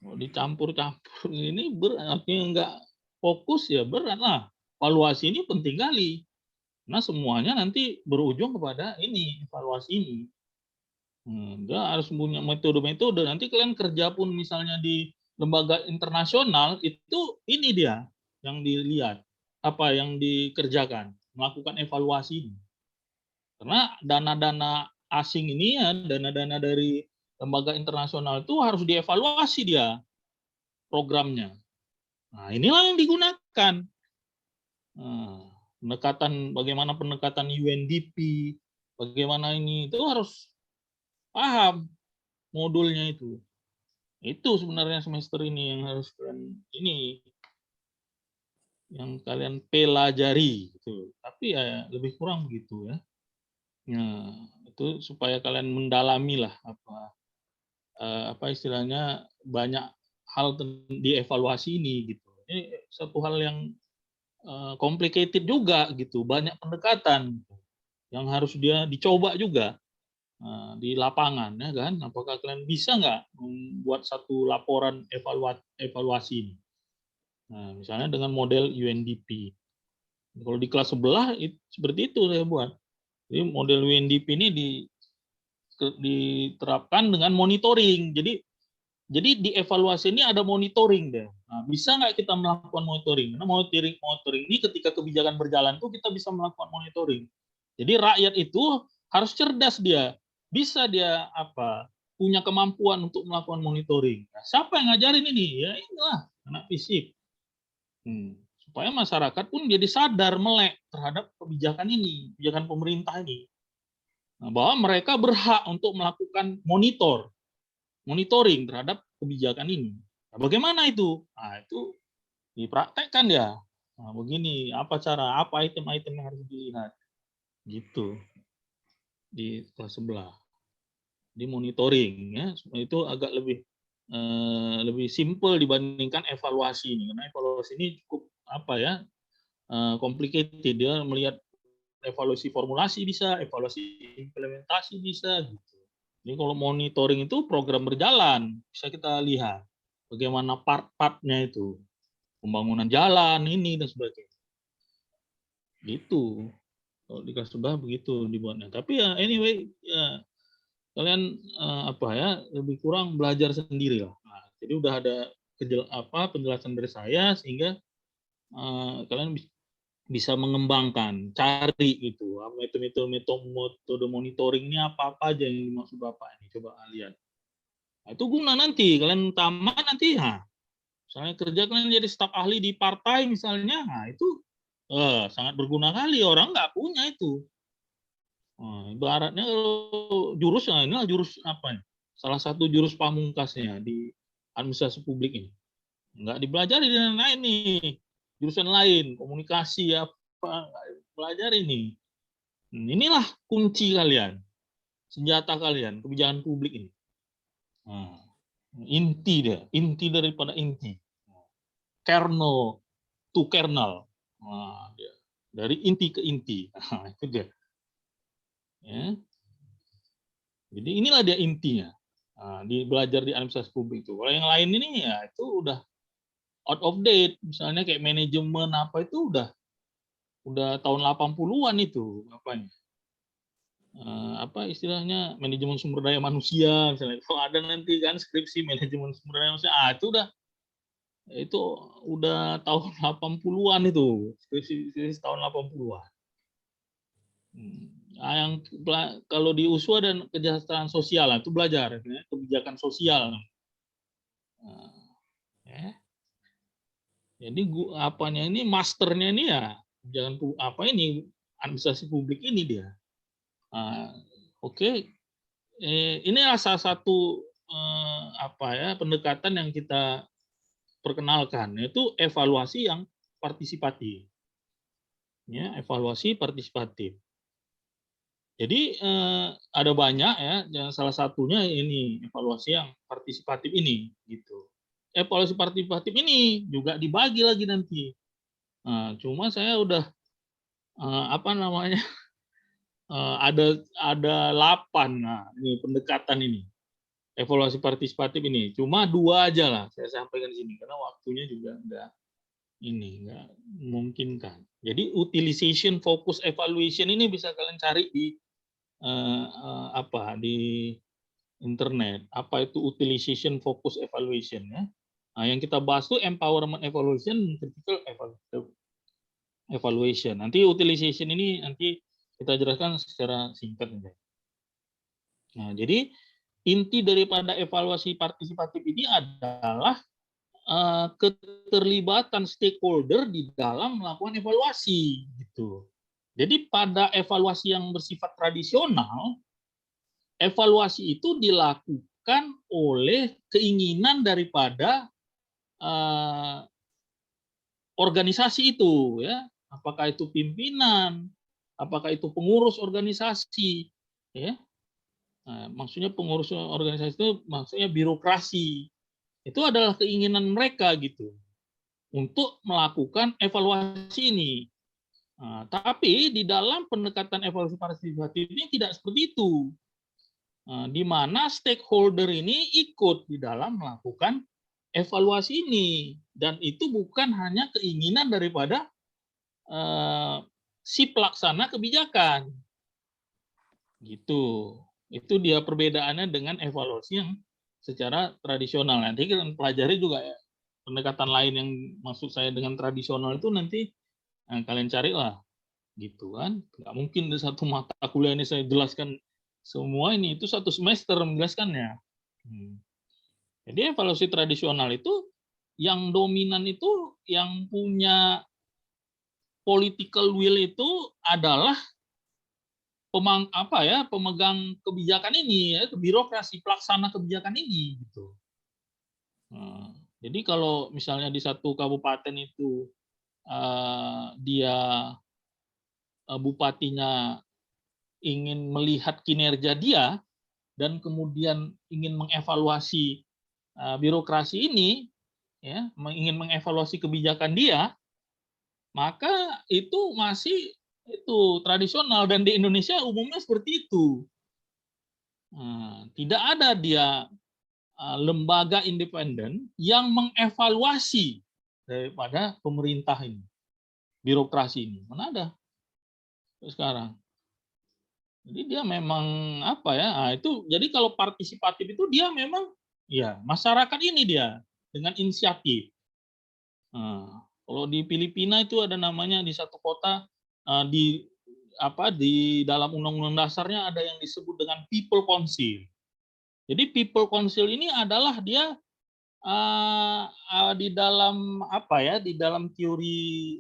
Mau dicampur-campur ini berarti nggak fokus ya berat lah. Evaluasi ini penting kali. Nah, semuanya nanti berujung kepada ini, evaluasi ini. Dia harus punya metode-metode. Nanti kalian kerja pun misalnya di lembaga internasional itu ini dia yang dilihat, apa yang dikerjakan, melakukan evaluasi ini. Karena dana-dana asing ini ya, dana-dana dari lembaga internasional itu harus dievaluasi dia programnya. Nah, inilah yang digunakan. Pendekatan, bagaimana pendekatan UNDP, bagaimana ini, itu harus paham modulnya itu. Itu sebenarnya semester ini yang harus kalian ini, yang kalian pelajari gitu. Tapi ya lebih kurang begitu ya. Nah, itu supaya kalian mendalami lah apa istilahnya, banyak hal dievaluasi ini gitu. Ini satu hal yang complicated juga gitu, banyak pendekatan yang harus dia dicoba juga di lapangan ya kan. Apakah kalian bisa nggak membuat satu laporan evaluasi ini? Nah, misalnya dengan model UNDP. Kalau di kelas sebelah seperti itu saya buat. Jadi model UNDP ini diterapkan dengan monitoring. Jadi di evaluasi ini ada monitoring deh. Nah, bisa nggak kita melakukan monitoring? Karena monitoring ini ketika kebijakan berjalan tuh kita bisa melakukan monitoring. Jadi rakyat itu harus cerdas dia, bisa dia punya kemampuan untuk melakukan monitoring. Nah, siapa yang ngajarin ini? Ya inilah anak FISIP. Supaya masyarakat pun jadi sadar, melek terhadap kebijakan ini, kebijakan pemerintah ini. Nah, bahwa mereka berhak untuk melakukan monitoring terhadap kebijakan ini. Nah, bagaimana itu? Nah, itu dipraktekkan ya. Nah, begini, apa item-item yang harus dilihat. Gitu. Di kelas sebelah. Di monitoring ya, itu agak lebih simple dibandingkan evaluasi ini. Karena evaluasi ini cukup complicated. Dia melihat evaluasi formulasi bisa, evaluasi implementasi bisa gitu. Jadi kalau monitoring itu program berjalan, bisa kita lihat bagaimana part-partnya itu, pembangunan jalan ini dan sebagainya. Gitu. Kalau di kelas sebelah begitu dibuatnya. Tapi ya anyway ya kalian lebih kurang belajar sendiri lah. Nah, jadi udah ada penjelasan dari saya sehingga kalian bisa mengembangkan, cari gitu, metode monitoring ini apa aja yang dimaksud Bapak ini, coba lihat. Nah, itu guna nanti kalian tamat nanti, misalnya kerja kalian jadi staf ahli di partai misalnya, itu sangat berguna kali, orang nggak punya itu. Ibaratnya kalau jurus, inilah jurus salah satu jurus pamungkasnya di administrasi publik ini. Nggak dipelajari dengan lain nih. Jurusan lain, komunikasi pelajari nih. Inilah kunci kalian, senjata kalian, kebijakan publik ini. Inti daripada inti. Kernel to kernel. Dari inti ke inti. Itu dia. Ya. Jadi inilah dia intinya. Belajar di administrasi publik itu. Kalau yang lain ini ya itu udah out of date, misalnya kayak manajemen itu udah tahun 80-an itu istilahnya manajemen sumber daya manusia misalnya. Kalau ada nanti kan skripsi manajemen sumber daya manusia, itu udah tahun 80-an itu, skripsi tahun 80-an. Yang kalau di USUA dan kesejahteraan sosial itu belajar kebijakan sosial. Jadi ini masternya ini ya jangan administrasi publik ini dia. Oke. Inilah salah satu pendekatan yang kita perkenalkan, yaitu evaluasi yang partisipatif. Ya, evaluasi partisipatif. Jadi ada banyak ya, salah satunya ini evaluasi yang partisipatif ini gitu. Evaluasi partisipatif ini juga dibagi lagi nanti. Cuma saya udah ada 8 ini pendekatan ini. Evaluasi partisipatif ini. Cuma 2 aja lah saya sampaikan di sini karena waktunya juga enggak memungkinkan. Jadi utilization focus evaluation ini bisa kalian cari di di internet. Apa itu utilization focus evaluation ya? Nah, yang kita bahas tuh empowerment evaluation, critical evaluation. Nanti utilization ini nanti kita jelaskan secara singkat. Nah, jadi inti daripada evaluasi partisipatif ini adalah keterlibatan stakeholder di dalam melakukan evaluasi, gitu. Jadi pada evaluasi yang bersifat tradisional, evaluasi itu dilakukan oleh keinginan daripada organisasi itu, ya, apakah itu pimpinan, apakah itu pengurus organisasi, ya. Nah, maksudnya pengurus organisasi itu maksudnya birokrasi. Itu adalah keinginan mereka gitu untuk melakukan evaluasi ini. Nah, tapi di dalam pendekatan evaluasi partisipatif ini tidak seperti itu. Nah, di mana stakeholder ini ikut di dalam melakukan evaluasi ini, dan itu bukan hanya keinginan daripada si pelaksana kebijakan. Gitu. Itu dia perbedaannya dengan evaluasi yang secara tradisional. Nanti kita pelajari juga ya, pendekatan lain yang maksud saya dengan tradisional itu nanti kalian carilah, gitu kan. Nggak mungkin di satu mata kuliah ini saya jelaskan semua ini, itu satu semester menjelaskannya. Jadi evaluasi tradisional itu yang dominan itu, yang punya political will itu adalah pemegang kebijakan ini, ya, birokrasi pelaksana kebijakan ini, gitu. Nah, jadi kalau misalnya di satu kabupaten itu dia bupatinya ingin melihat kinerja dia dan kemudian ingin mengevaluasi birokrasi ini, ya, ingin mengevaluasi kebijakan dia, maka itu masih tradisional, dan di Indonesia umumnya seperti itu. Nah, tidak ada dia lembaga independen yang mengevaluasi daripada pemerintah ini, birokrasi ini. Mana ada sekarang? Jadi dia memang itu. Jadi kalau partisipatif itu dia memang ya masyarakat ini dia dengan inisiatif. Nah, kalau di Filipina itu ada namanya di satu kota di dalam undang-undang dasarnya ada yang disebut dengan People Council. Jadi People Council ini adalah dia di dalam di dalam teori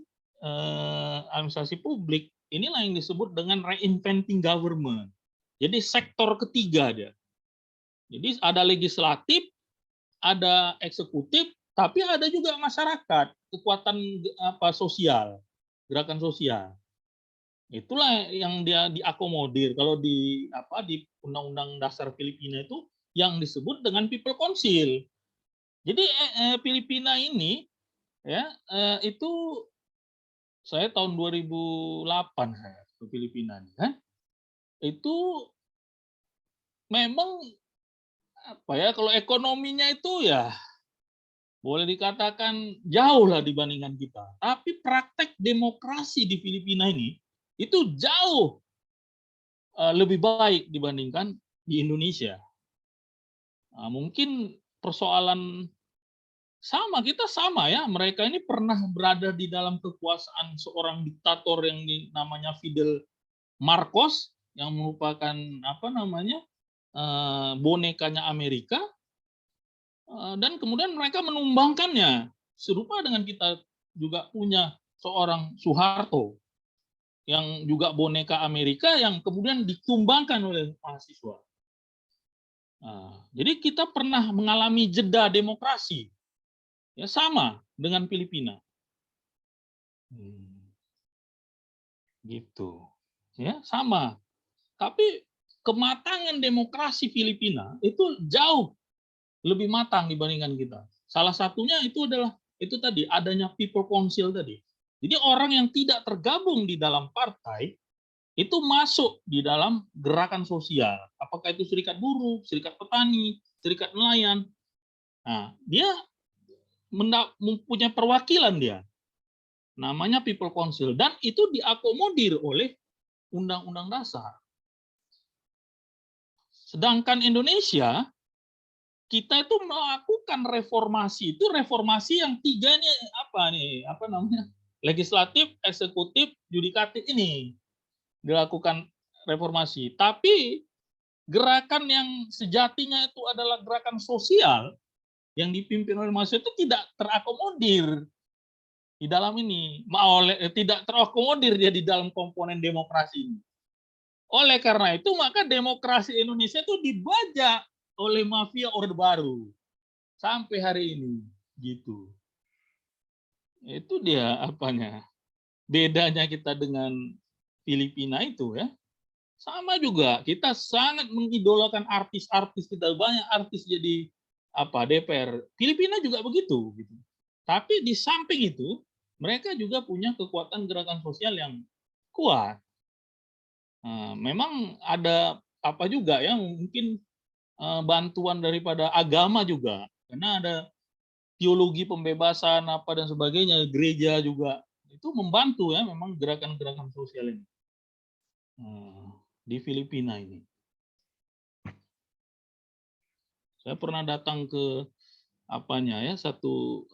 administrasi publik, inilah yang disebut dengan reinventing government. Jadi sektor ketiga dia. Jadi ada legislatif, ada eksekutif, tapi ada juga masyarakat, kekuatan sosial, gerakan sosial. Itulah yang dia diakomodir. Kalau di Undang-Undang Dasar Filipina itu yang disebut dengan People Council. Jadi Filipina ini ya itu saya tahun 2008 saya ke Filipina kan. Itu memang kalau ekonominya itu ya boleh dikatakan jauh lah dibandingkan kita. Tapi praktek demokrasi di Filipina ini itu jauh lebih baik dibandingkan di Indonesia. Nah, mungkin persoalan kita sama ya. Mereka ini pernah berada di dalam kekuasaan seorang diktator yang namanya Fidel Marcos, yang merupakan bonekanya Amerika, dan kemudian mereka menumbangkannya. Serupa dengan kita juga punya seorang Soeharto yang juga boneka Amerika yang kemudian ditumbangkan oleh mahasiswa. Nah, jadi kita pernah mengalami jeda demokrasi, ya sama dengan Filipina, gitu, ya sama. Tapi kematangan demokrasi Filipina itu jauh lebih matang dibandingkan kita. Salah satunya itu adalah tadi adanya People Council tadi. Jadi orang yang tidak tergabung di dalam partai itu masuk di dalam gerakan sosial. Apakah itu serikat buruh, serikat petani, serikat nelayan. Nah, dia mempunyai perwakilan dia. Namanya People Council. Dan itu diakomodir oleh Undang-Undang Dasar. Sedangkan Indonesia kita itu melakukan reformasi, itu reformasi yang tiga nih apa namanya, legislatif, eksekutif, yudikatif ini dilakukan reformasi. Tapi gerakan yang sejatinya itu adalah gerakan sosial yang dipimpin oleh mahasiswa itu tidak terakomodir di dalam ini, tidak terakomodir dia di dalam komponen demokrasi ini. Oleh karena itu maka demokrasi Indonesia itu dibajak oleh mafia Orde Baru sampai hari ini, gitu. Itu dia apanya, bedanya kita dengan Filipina itu ya. Sama juga, kita sangat mengidolakan artis-artis kita, banyak artis jadi DPR. Filipina juga begitu, gitu. Tapi di samping itu, mereka juga punya kekuatan gerakan sosial yang kuat. Nah, memang ada apa juga ya, mungkin bantuan daripada agama juga, karena ada teologi pembebasan apa dan sebagainya, gereja juga itu membantu ya, memang gerakan-gerakan sosial ini. Di Filipina ini. Saya pernah datang ke satu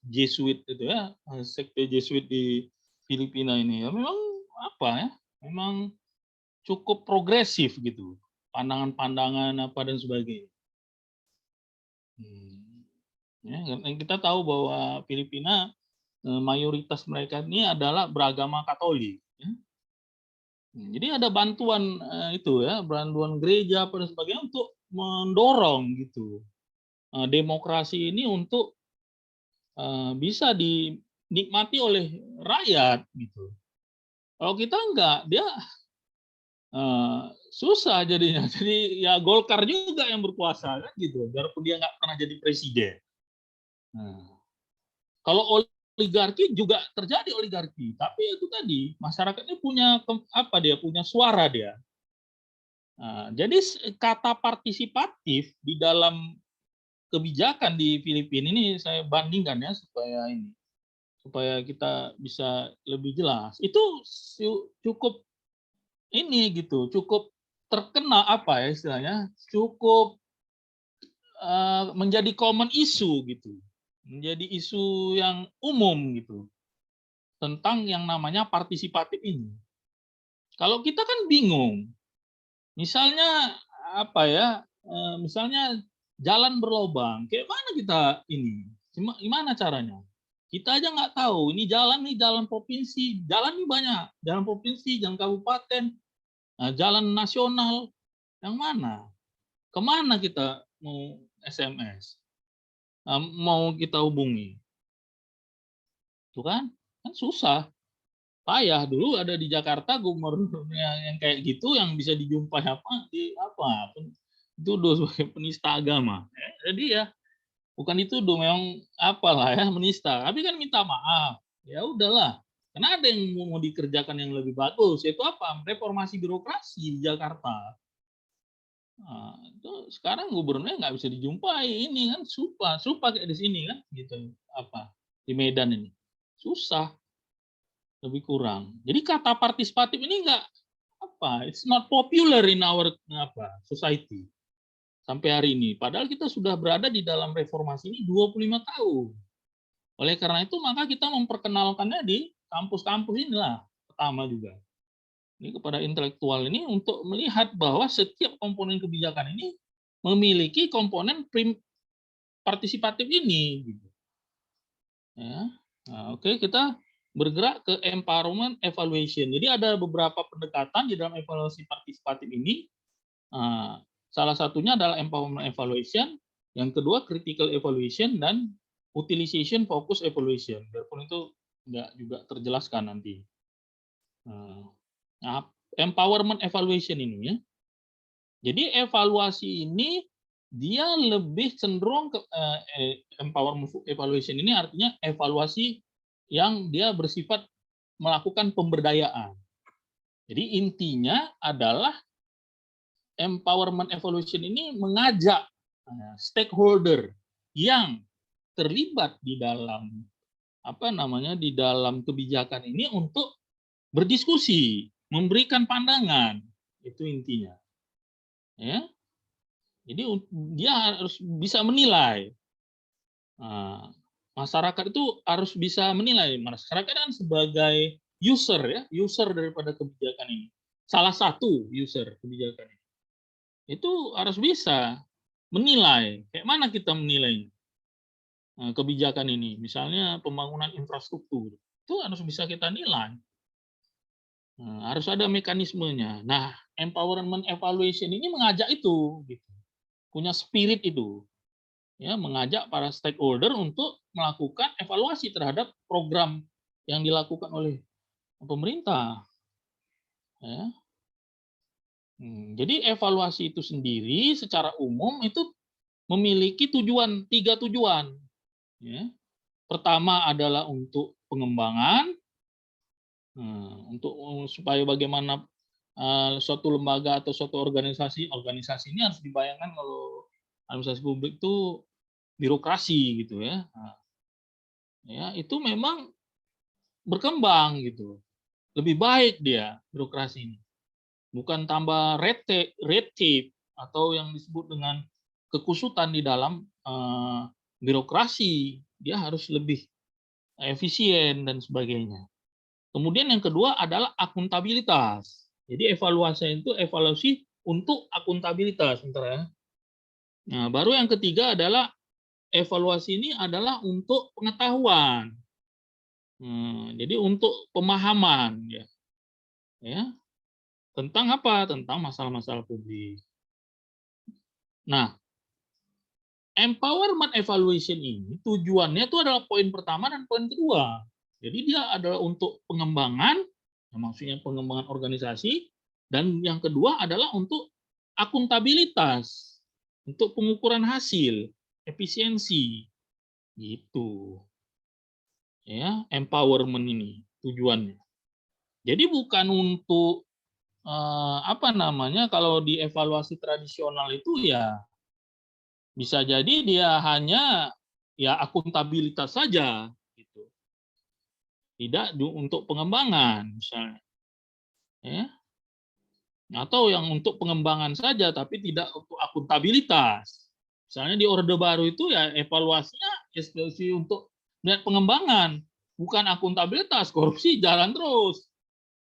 Jesuit itu ya, sekte Jesuit di Filipina ini ya, memang memang cukup progresif gitu, pandangan-pandangan apa dan sebagainya. Ya, kita tahu bahwa Filipina mayoritas mereka ini adalah beragama Katolik. Ya. Jadi ada bantuan bantuan gereja dan sebagainya untuk mendorong gitu demokrasi ini untuk bisa dinikmati oleh rakyat gitu. Kalau kita enggak, dia susah jadinya. Jadi ya Golkar juga yang berkuasa kan gitu, biarpun dia nggak pernah jadi presiden. Kalau oligarki juga terjadi oligarki, tapi itu tadi masyarakatnya punya punya suara dia. Jadi kata partisipatif di dalam kebijakan di Filipina ini saya bandingkan ya supaya kita bisa lebih jelas. Itu cukup cukup terkena istilahnya, cukup menjadi common issue gitu. Menjadi isu yang umum gitu tentang yang namanya partisipatif ini. Kalau kita kan bingung, misalnya misalnya jalan berlobang, kayak mana kita ini? Gimana caranya? Kita aja nggak tahu. Ini jalan provinsi, jalan ini banyak, jalan provinsi, jalan kabupaten, jalan nasional, yang mana? Kemana kita mau SMS? Mau kita hubungi, itu kan susah, payah. Dulu ada di Jakarta gubernurnya yang kayak gitu, yang bisa dijumpai dituduh sebagai penista agama. Jadi ya bukan dituduh, memang menista, tapi kan minta maaf. Ya udahlah, karena ada yang mau dikerjakan yang lebih bagus, yaitu reformasi birokrasi di Jakarta. Itu sekarang gubernurnya nggak bisa dijumpai, ini kan susah kayak di sini kan gitu, di Medan ini susah, lebih kurang. Jadi kata partisipatif ini nggak it's not popular in our society sampai hari ini, padahal kita sudah berada di dalam reformasi ini 25 tahun. Oleh karena itu maka kita memperkenalkannya di kampus-kampus inilah pertama juga. Ini kepada intelektual ini untuk melihat bahwa setiap komponen kebijakan ini memiliki komponen partisipatif ini. Gitu. Ya. Oke, kita bergerak ke empowerment evaluation. Jadi ada beberapa pendekatan di dalam evaluasi partisipatif ini. Salah satunya adalah empowerment evaluation, yang kedua critical evaluation, dan utilization focus evaluation. Biarpun itu nggak juga terjelaskan nanti. Empowerment evaluation ini ya. Jadi evaluasi ini dia lebih cenderung ke empowerment evaluation ini artinya evaluasi yang dia bersifat melakukan pemberdayaan. Jadi intinya adalah empowerment evaluation ini mengajak stakeholder yang terlibat di dalam di dalam kebijakan ini untuk berdiskusi, memberikan pandangan, itu intinya. Ya. Jadi dia harus bisa menilai. Nah, masyarakat itu harus bisa menilai. Masyarakat kan sebagai user ya, user daripada kebijakan ini. Salah satu user kebijakan ini. Itu harus bisa menilai. Kayak mana kita menilai kebijakan ini? Misalnya pembangunan infrastruktur. Itu harus bisa kita nilai. Harus ada mekanismenya. Nah, empowerment evaluation ini mengajak itu, gitu. Punya spirit itu, ya, mengajak para stakeholder untuk melakukan evaluasi terhadap program yang dilakukan oleh pemerintah. Ya. Jadi evaluasi itu sendiri secara umum itu memiliki tujuan, 3 tujuan. Ya. Pertama adalah untuk pengembangan, untuk supaya bagaimana suatu lembaga atau suatu organisasi ini harus dibayangkan kalau administrasi publik itu birokrasi gitu ya. Nah, ya itu memang berkembang gitu. Lebih baik dia birokrasi ini. Bukan tambah red tape atau yang disebut dengan kekusutan di dalam birokrasi. Dia harus lebih efisien dan sebagainya. Kemudian yang kedua adalah akuntabilitas. Jadi evaluasi itu evaluasi untuk akuntabilitas, sebentar ya. Nah, baru yang ketiga adalah evaluasi ini adalah untuk pengetahuan. Jadi untuk pemahaman ya. Ya. Tentang apa? Tentang masalah-masalah publik. Nah, empowerment evaluation ini tujuannya itu adalah poin pertama dan poin kedua. Jadi dia adalah untuk pengembangan, maksudnya pengembangan organisasi, dan yang kedua adalah untuk akuntabilitas, untuk pengukuran hasil, efisiensi, gitu. Ya, empowerment ini tujuannya. Jadi bukan untuk kalau di evaluasi tradisional itu ya bisa jadi dia hanya ya akuntabilitas saja gitu. Tidak untuk pengembangan misalnya. Ya. Atau yang untuk pengembangan saja tapi tidak untuk akuntabilitas. Misalnya di Orde Baru itu ya evaluasinya evaluasi untuk melihat pengembangan, bukan akuntabilitas, korupsi jalan terus.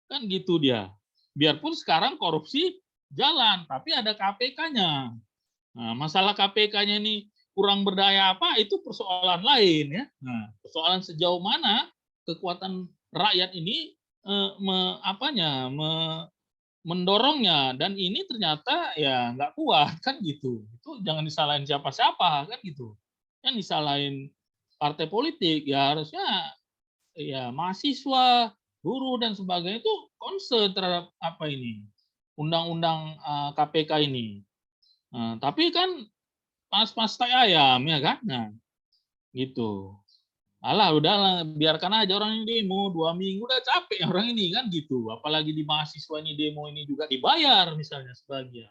Kan gitu dia. Biarpun sekarang korupsi jalan, tapi ada KPK-nya. Nah, masalah KPK-nya ini kurang berdaya apa, itu persoalan lain ya. Nah, persoalan sejauh mana kekuatan rakyat ini mendorongnya, dan ini ternyata ya nggak kuat kan gitu. Itu jangan disalahin siapa-siapa kan gitu. Yang disalahin partai politik ya harusnya ya mahasiswa, buruh dan sebagainya itu concern terhadap apa ini undang-undang KPK ini. Tapi kan pas tai ayam ya kan, nah gitu. Alah udahlah biarkan aja orang ini demo 2 minggu udah capek orang ini kan gitu. Apalagi di mahasiswa ini demo ini juga dibayar misalnya sebagian.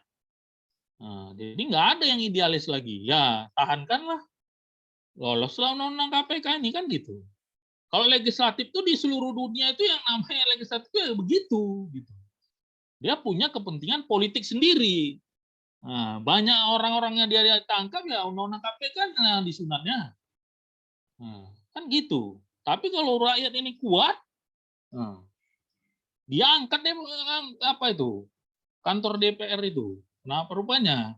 Jadi nggak ada yang idealis lagi. Ya tahankanlah, loloslah undang-undang KPK ini kan gitu. Kalau legislatif itu di seluruh dunia itu yang namanya legislatif itu ya begitu gitu. Dia punya kepentingan politik sendiri. Nah, banyak orang-orangnya dia tangkap ya undang-undang KPK nah, disunatnya. Nah, kan gitu. Tapi kalau rakyat ini kuat, dia angkat deh apa itu kantor DPR itu. Kenapa rupanya?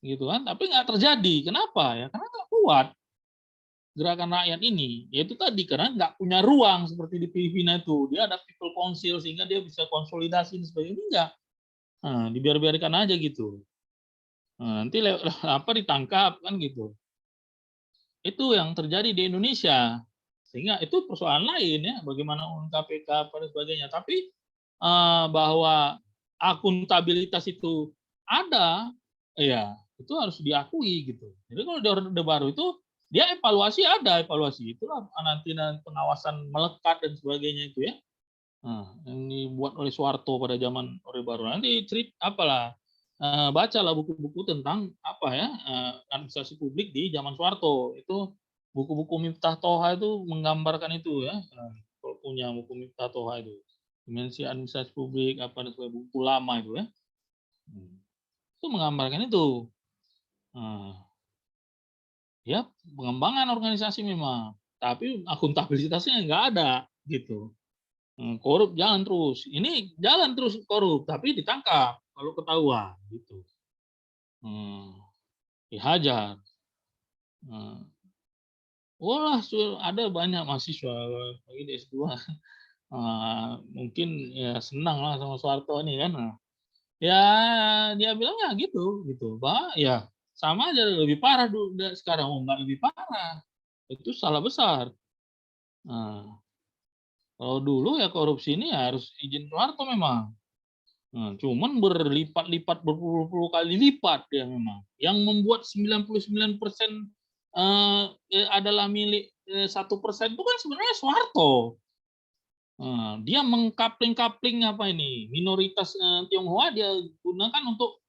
Gitu kan? Tapi nggak terjadi. Kenapa ya? Karena nggak kuat gerakan rakyat ini. Yaitu tadi karena nggak punya ruang seperti di Filipina itu. Dia ada people council sehingga dia bisa konsolidasi dan sebagainya. Enggak. Nah, dibiarkan aja gitu. Nah, nanti apa ditangkap kan gitu. Itu yang terjadi di Indonesia. Sehingga itu persoalan lain ya, bagaimana KPK dan sebagainya. Tapi bahwa akuntabilitas itu ada, ya itu harus diakui gitu. Jadi kalau di Orde Baru itu dia evaluasi ada evaluasi itulah nanti pengawasan melekat dan sebagainya itu ya. Nah, yang dibuat oleh Soeharto pada zaman Orde Baru nanti apalah bacalah buku-buku tentang apa ya administrasi publik di zaman Soeharto itu. Buku-buku Miftah Toha itu menggambarkan itu ya. Kalau punya buku Miftah Toha itu. Dimensi administrasi publik, apa dan sebagainya, buku lama itu ya. Itu menggambarkan itu. Ya pengembangan organisasi memang, tapi akuntabilitasnya nggak ada gitu. Korup jalan terus, ini jalan terus korup, tapi ditangkap kalau ketahuan gitu. Dihajar. Ada banyak mahasiswa lagi di S2. Mungkin ya senang lah sama Soeharto ini kan. Ya dia bilangnya gitu bahwa ya sama aja lebih parah dulu sekarang, nggak lebih parah. Itu salah besar. Kalau dulu ya korupsi ini harus izin Soeharto memang. Cuman berlipat-lipat, berpuluh-puluh kali lipat dia memang. Yang membuat 99% adalah milik 1% itu kan sebenarnya Soeharto. Dia mengkapling-kapling minoritas Tionghoa dia gunakan untuk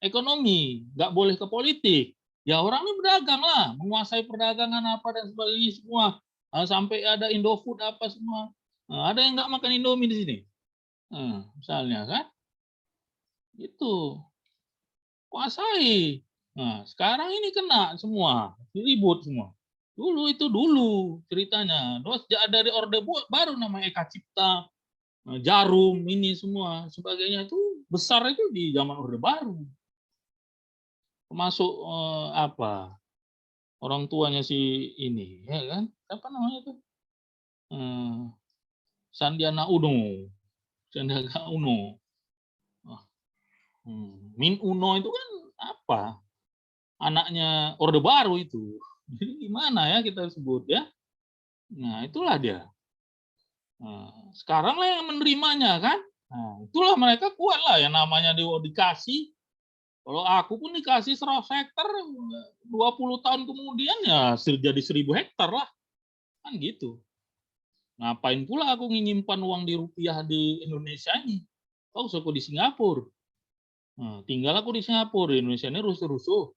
ekonomi, nggak boleh ke politik. Ya orang ini berdagang lah, menguasai perdagangan apa dan sebagainya semua. Sampai ada Indofood apa semua. Ada yang nggak makan Indomie di sini. Misalnya kan. Itu. Kuasai. Nah, sekarang ini kena semua. Ribut semua. Dulu ceritanya. Terus dari Orde Baru namanya Eka Cipta, Jarum, ini semua. Sebagainya itu besar itu di zaman Orde Baru. Termasuk orang tuanya si ini, ya kan? Apa namanya itu? Sandiaga Uno. Min Uno itu kan apa? Anaknya Orde Baru itu. Jadi gimana ya kita sebut ya? Nah, itulah dia. Sekarang lah yang menerimanya kan? Nah, itulah mereka kuat lah yang namanya dikasih. Kalau aku pun dikasih 100 hektar 20 tahun kemudian ya jadi 1000 hektar lah. Kan gitu. Ngapain pula aku nyimpan uang di rupiah di Indonesia ini? Oh, aku di Singapura. Tinggal aku di Singapura, di Indonesia ini rusuh-rusuh.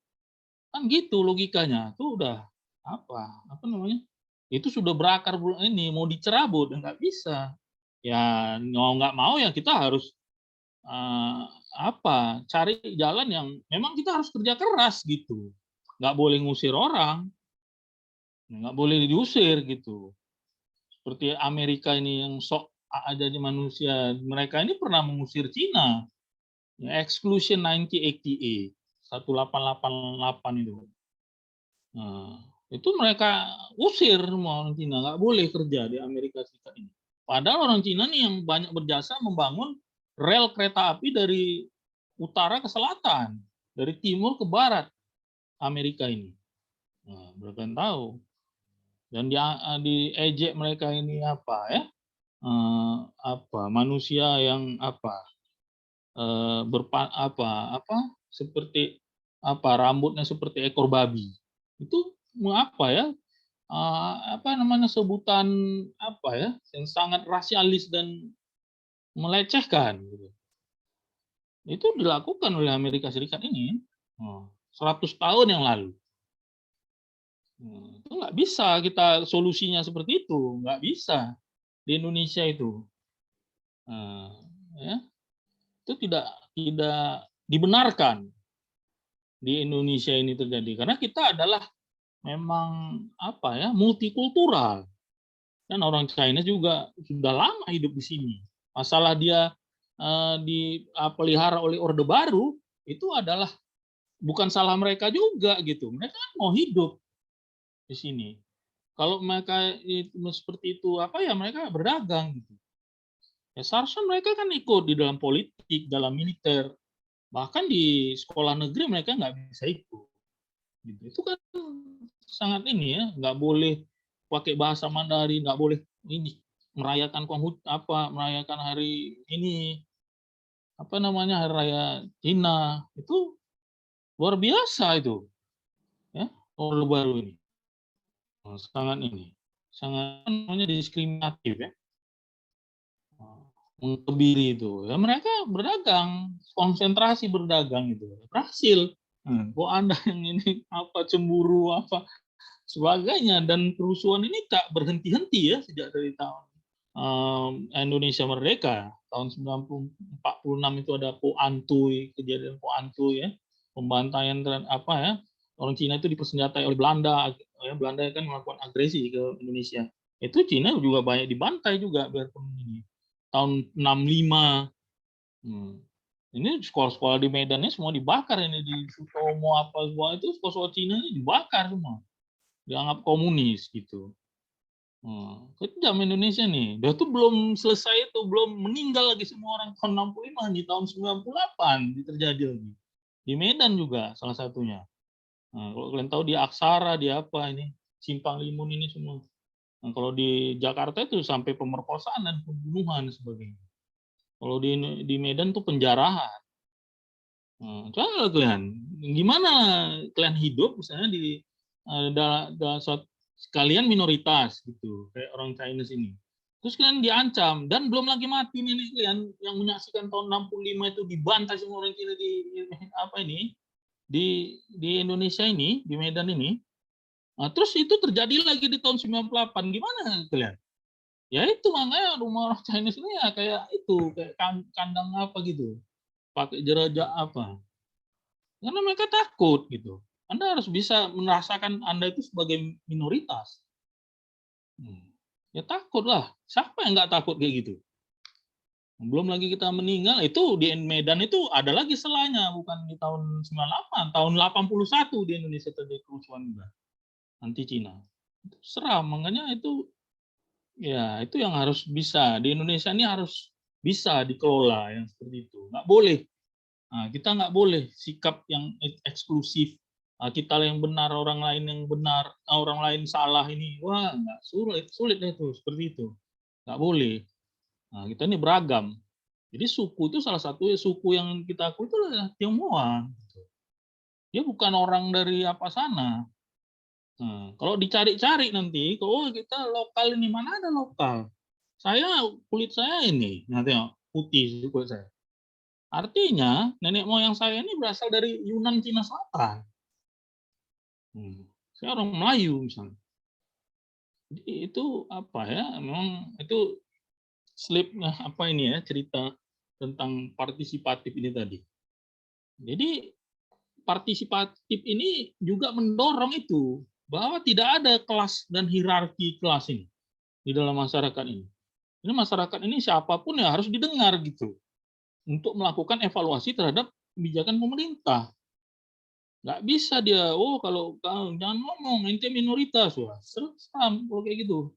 Kan gitu logikanya. Itu udah apa namanya? Itu sudah berakar ini mau dicerabut, nggak bisa. Ya mau nggak mau ya kita harus cari jalan yang memang kita harus kerja keras gitu. Nggak boleh ngusir orang, nggak boleh diusir gitu. Seperti Amerika ini yang sok aja di manusia, mereka ini pernah mengusir Cina. Exclusion 1988, 1888 itu. Itu mereka usir semua orang Cina, nggak boleh kerja di Amerika Serikat ini. Padahal orang Cina nih yang banyak berjasa membangun rel kereta api dari utara ke selatan, dari timur ke barat Amerika ini. Mereka tahu. Dan diejek mereka ini manusia yang seperti rambutnya seperti ekor babi. Itu sebutan yang sangat rasialis dan melecehkan gitu. Itu dilakukan oleh Amerika Serikat ini 100 tahun yang lalu. Itu nggak bisa kita solusinya seperti itu, nggak bisa di Indonesia itu. Itu tidak dibenarkan di Indonesia ini terjadi karena kita adalah memang multikultural dan orang China juga sudah lama hidup di sini. Masalah dia dipelihara oleh Orde Baru itu adalah bukan salah mereka juga gitu. Mereka mau hidup di sini. Kalau mereka seperti itu mereka berdagang gitu. Ya seharusnya mereka kan ikut di dalam politik, dalam militer, bahkan di sekolah negeri mereka nggak bisa ikut. Gitu. Itu kan sangat nggak boleh pakai bahasa Mandarin, nggak boleh merayakan merayakan hari ini hari raya Cina itu luar biasa itu ya Orde Baru ini sangat diskriminatif ya, mengebiri itu ya mereka berdagang, konsentrasi berdagang itu berhasil. Kok Anda yang ini cemburu sebagainya, dan kerusuhan ini tak berhenti-henti ya sejak dari tahun Indonesia merdeka tahun 46 itu ada Po Antui, kejadian Po Antui ya. pembantaian terhadap apa ya, orang Cina itu dipersenjatai oleh Belanda, ya, Belanda kan melakukan agresi ke Indonesia. Itu Cina juga banyak dibantai juga biarpun ini. Tahun 65. Ini sekolah-sekolah di Medan ini semua dibakar, ini di Sutomo apa semua itu sekolah-sekolah Cina ini dibakar semua. Dianggap komunis gitu. Kejam Indonesia nih. Dia tuh belum selesai itu, belum meninggal lagi semua orang tahun 65, di tahun 98 terjadi lagi. Di Medan juga salah satunya. Kalau kalian tahu di Aksara, di apa ini, Simpang Limun ini semua. Kalau di Jakarta itu sampai pemerkosaan dan pembunuhan dan sebagainya. Kalau di Medan tuh penjarahan. Coba kalian, gimana kalian hidup misalnya di dalam suatu kalian minoritas gitu, kayak orang Chinese ini. Terus kalian diancam dan belum lagi mati nih kalian yang menyaksikan tahun 65 itu dibantai semua orang Cina di apa ini di Indonesia ini, di Medan ini. Terus itu terjadi lagi di tahun 98. Gimana kalian? Ya itu makanya rumah orang Chinese ini ya kayak itu, kayak kandang apa gitu. Pakai jerajak apa. Karena mereka takut gitu. Anda harus bisa merasakan Anda itu sebagai minoritas. Ya takutlah. Siapa yang nggak takut kayak gitu? Belum lagi kita meninggal, itu di Medan itu ada lagi selanya, bukan di tahun 98, tahun 81 di Indonesia terjadi kerusuhan juga. Anti Cina. Itu seram, makanya itu ya itu yang harus bisa. Di Indonesia ini harus bisa dikelola yang seperti itu. Nggak boleh. Kita nggak boleh sikap yang eksklusif. Kita yang benar, orang lain yang benar, orang lain salah ini. Wah, nggak sulit itu seperti itu. Nggak boleh. Kita ini beragam. Jadi suku itu salah satu suku yang kita akui itu adalah Tionghoa. Dia bukan orang dari apa sana. Kalau dicari-cari nanti, kalau kita lokal ini, mana ada lokal? Kulit saya ini, nanti putih kulit saya. Artinya nenek moyang saya ini berasal dari Yunan, Cina Selatan. Saya orang Melayu misalnya. Jadi itu apa ya? Memang itu slipnya apa ini ya, cerita tentang partisipatif ini tadi. Jadi partisipatif ini juga mendorong itu bahwa tidak ada kelas dan hierarki kelas ini di dalam masyarakat ini. Ini masyarakat ini siapapun ya harus didengar gitu untuk melakukan evaluasi terhadap kebijakan pemerintah. Nggak bisa dia, kalau jangan ngomong, ente minoritas, wah seram kalau kayak gitu.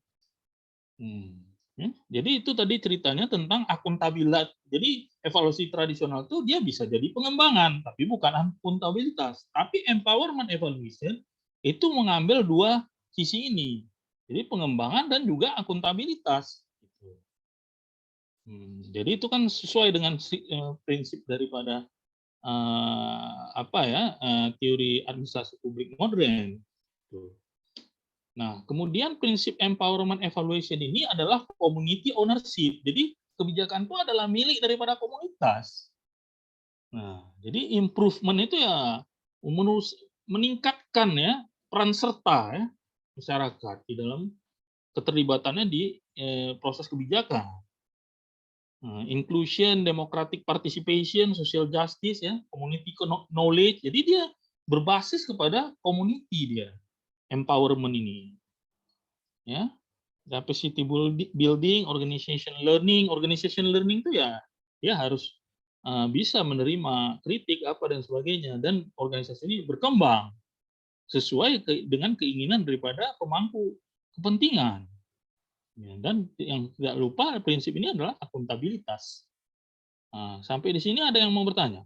Jadi itu tadi ceritanya tentang akuntabilitas. Jadi evaluasi tradisional itu dia bisa jadi pengembangan, tapi bukan akuntabilitas. Tapi empowerment evaluation itu mengambil dua sisi ini. Jadi pengembangan dan juga akuntabilitas. Jadi itu kan sesuai dengan prinsip daripada teori administrasi publik modern. Nah, kemudian prinsip empowerment evaluation ini adalah community ownership. Jadi kebijakan itu adalah milik daripada komunitas. Nah, jadi improvement itu ya meningkatkan ya peran serta ya masyarakat di dalam keterlibatannya di proses kebijakan. Inclusion, democratic participation, social justice ya, community knowledge. Jadi dia berbasis kepada community dia. Empowerment ini, ya, capacity building, organization learning itu ya, dia harus bisa menerima kritik apa dan sebagainya, dan organisasi ini berkembang sesuai dengan keinginan daripada pemangku kepentingan. Ya, dan yang tidak lupa prinsip ini adalah akuntabilitas. Sampai di sini ada yang mau bertanya?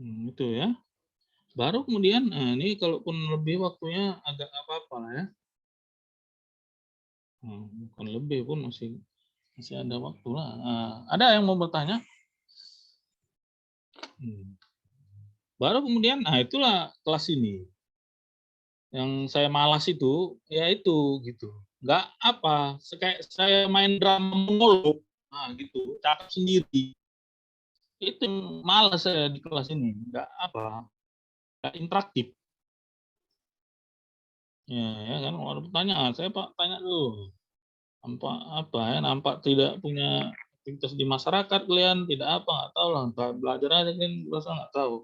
Itu ya. Baru kemudian, ini kalaupun lebih waktunya agak apa-apa lah ya. Bukan lebih pun masih ada waktu lah. Ada yang mau bertanya? Baru kemudian, itulah kelas ini. Yang saya malas itu, ya itu gitu. Nggak apa, kayak saya main drama monolog, gitu, cakap sendiri. Itu malas saya di kelas ini, nggak interaktif. Ya kan, kalau ada pertanyaan, saya Pak tanya dulu. Nampak tidak punya aktivitas di masyarakat kalian, tidak apa, nggak tahu lah, entah belajar aja kan, rasa nggak tahu.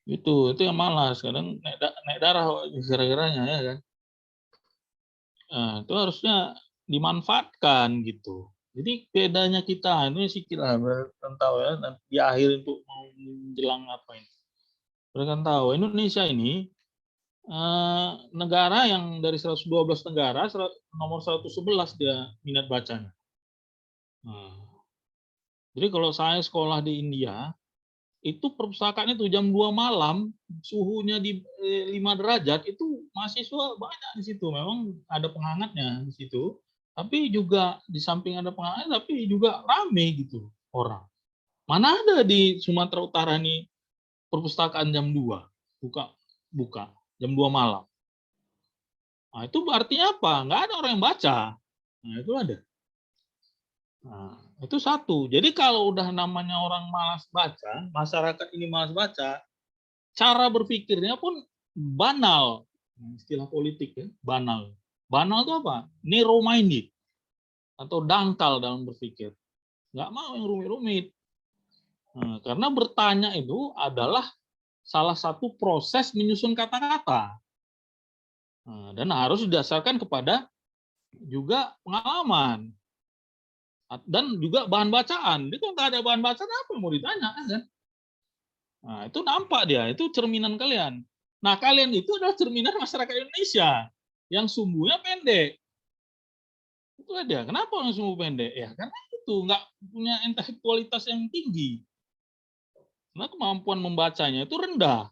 Itu yang malas, kadang naik darah kira-kiranya ya kan. Nah, itu harusnya dimanfaatkan gitu. Jadi bedanya kita ini sih kita tahu ya, di akhir untuk mau menjelang apa ini. Mereka tahu Indonesia ini negara yang dari 112 negara nomor 111 dia minat bacanya. Jadi kalau saya sekolah di India itu perpustakaan itu jam 2 malam suhunya di 5 derajat itu mahasiswa banyak di situ, memang ada penghangatnya di situ, tapi juga di samping ada penghangat tapi juga rame gitu orang. Mana ada di Sumatera Utara nih perpustakaan jam 2 buka jam 2 malam. Nah, itu artinya apa? Nggak ada orang yang baca. Nah, itu ada. Nah, itu satu. Jadi kalau udah namanya orang malas baca, masyarakat ini malas baca, cara berpikirnya pun banal. Istilah politik ya, banal. Banal itu apa? Narrow minded atau dangkal dalam berpikir. Nggak mau yang rumit-rumit. Nah, karena bertanya itu adalah salah satu proses menyusun kata-kata. Nah, dan harus didasarkan kepada juga pengalaman. Dan juga bahan bacaan. Dia kalau nggak ada bahan bacaan apa yang mau ditanya kan? Nah, itu nampak dia, itu cerminan kalian. Nah, kalian itu adalah cerminan masyarakat Indonesia yang sumbunya pendek. Itu dia. Kenapa orang sumbu pendek? Ya karena itu nggak punya intelektualitas yang tinggi. Karena kemampuan membacanya itu rendah.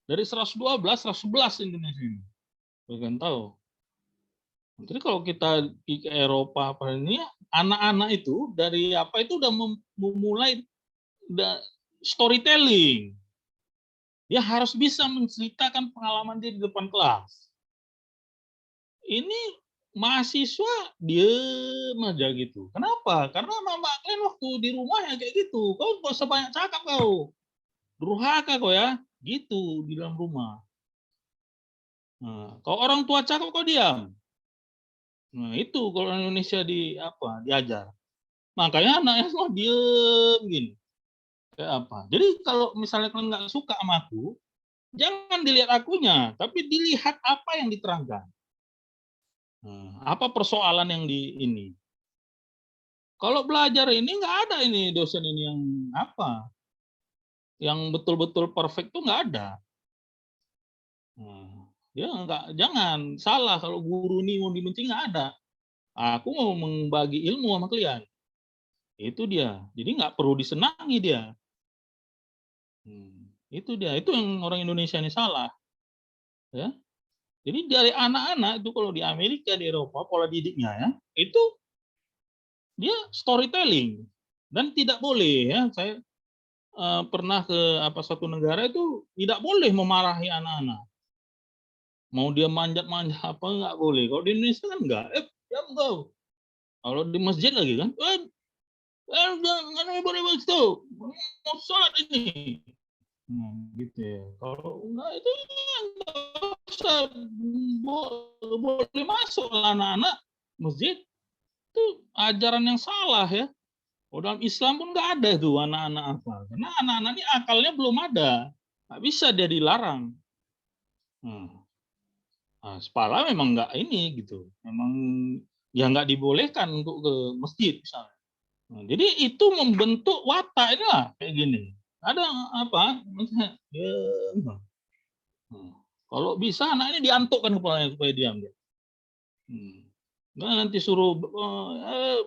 Dari 112, 111 Indonesia ini. Kalian tahu. Jadi kalau kita di Eropa apa ini, anak-anak itu dari apa itu udah memulai storytelling. Dia harus bisa menceritakan pengalaman dia di depan kelas. Ini mahasiswa diem aja gitu. Kenapa? Karena mama kalian waktu di rumah ya kayak gitu. Kau gak usah banyak cakap kau. Durhaka kau ya. Gitu di dalam rumah. Nah, kalau orang tua cakap kau diam. Nah, itu kalau Indonesia diajar. Makanya anaknya semua diem gini. Kayak apa? Jadi kalau misalnya kalian nggak suka sama aku, jangan dilihat akunya, tapi dilihat apa yang diterangkan. Apa persoalan yang di ini? Kalau belajar ini nggak ada ini dosen ini yang apa? Yang betul-betul perfect tuh nggak ada. Ya jangan salah kalau guru ini mau dibenci nggak ada. Aku mau membagi ilmu sama kalian. Itu dia. Jadi nggak perlu disenangi dia. Itu dia. Itu yang orang Indonesia ini salah. Ya. Jadi dari anak-anak itu kalau di Amerika, di Eropa, pola didiknya ya, itu dia storytelling dan tidak boleh ya. Saya pernah ke suatu negara itu tidak boleh memarahi anak-anak. Mau dia manjat-manjat apa nggak boleh. Kalau di Indonesia kan enggak. Diam kau. Kalau di masjid lagi kan, jangan boleh begitu. Mau sholat ini. Gitu ya. Kalau enggak itu enggak usah boleh masuk anak-anak masjid. Itu ajaran yang salah ya. Dalam Islam pun nggak ada itu anak-anak apa. Karena anak-anak ini akalnya belum ada. Nggak bisa dia dilarang. Nah, sepala memang nggak ini gitu. Memang ya nggak dibolehkan untuk ke masjid misalnya. Nah, jadi itu membentuk watak inilah kayak gini. Ada apa? Kalau bisa anak ini diantukkan kepalanya supaya diam dia. Nah, nanti suruh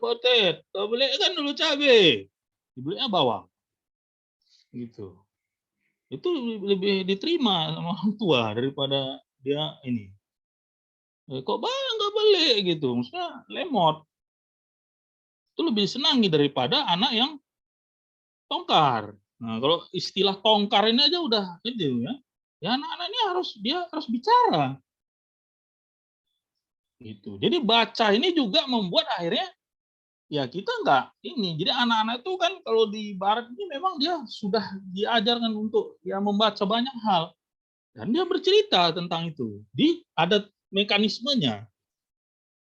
potet, beli kan dulu cabai, dibelinya bawang, gitu. Itu lebih diterima sama orang tua daripada dia ini. Kok bang nggak beli gitu, maksudnya lemot. Itu lebih disenangi daripada anak yang tongkar. Nah, kalau istilah tongkar ini aja udah gitu ya. Ya anak-anak ini harus bicara. Gitu. Jadi baca ini juga membuat akhirnya ya kita enggak ini. Jadi anak-anak itu kan kalau di barat ini memang dia sudah diajarkan untuk ya membaca banyak hal. Dan dia bercerita tentang itu. Ada mekanismenya.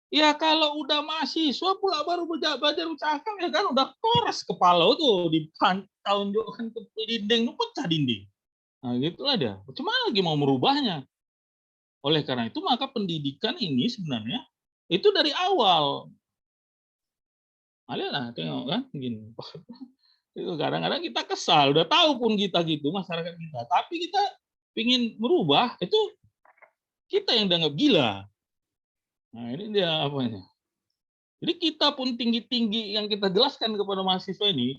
Ya kalau udah mahasiswa pula baru belajar cakap ya kan udah kores kepala tuh ditunjukkan ke dinding, pecah dinding. Nah gitulah dia. Cuma lagi mau merubahnya. Oleh karena itu maka pendidikan ini sebenarnya itu dari awal. Lah tengok kan begini. Itu kadang-kadang kita kesal, udah tahu pun kita gitu masyarakat kita, tapi kita ingin merubah itu kita yang dianggap gila. Nah ini dia apanya. Jadi kita pun tinggi-tinggi yang kita jelaskan kepada mahasiswa ini,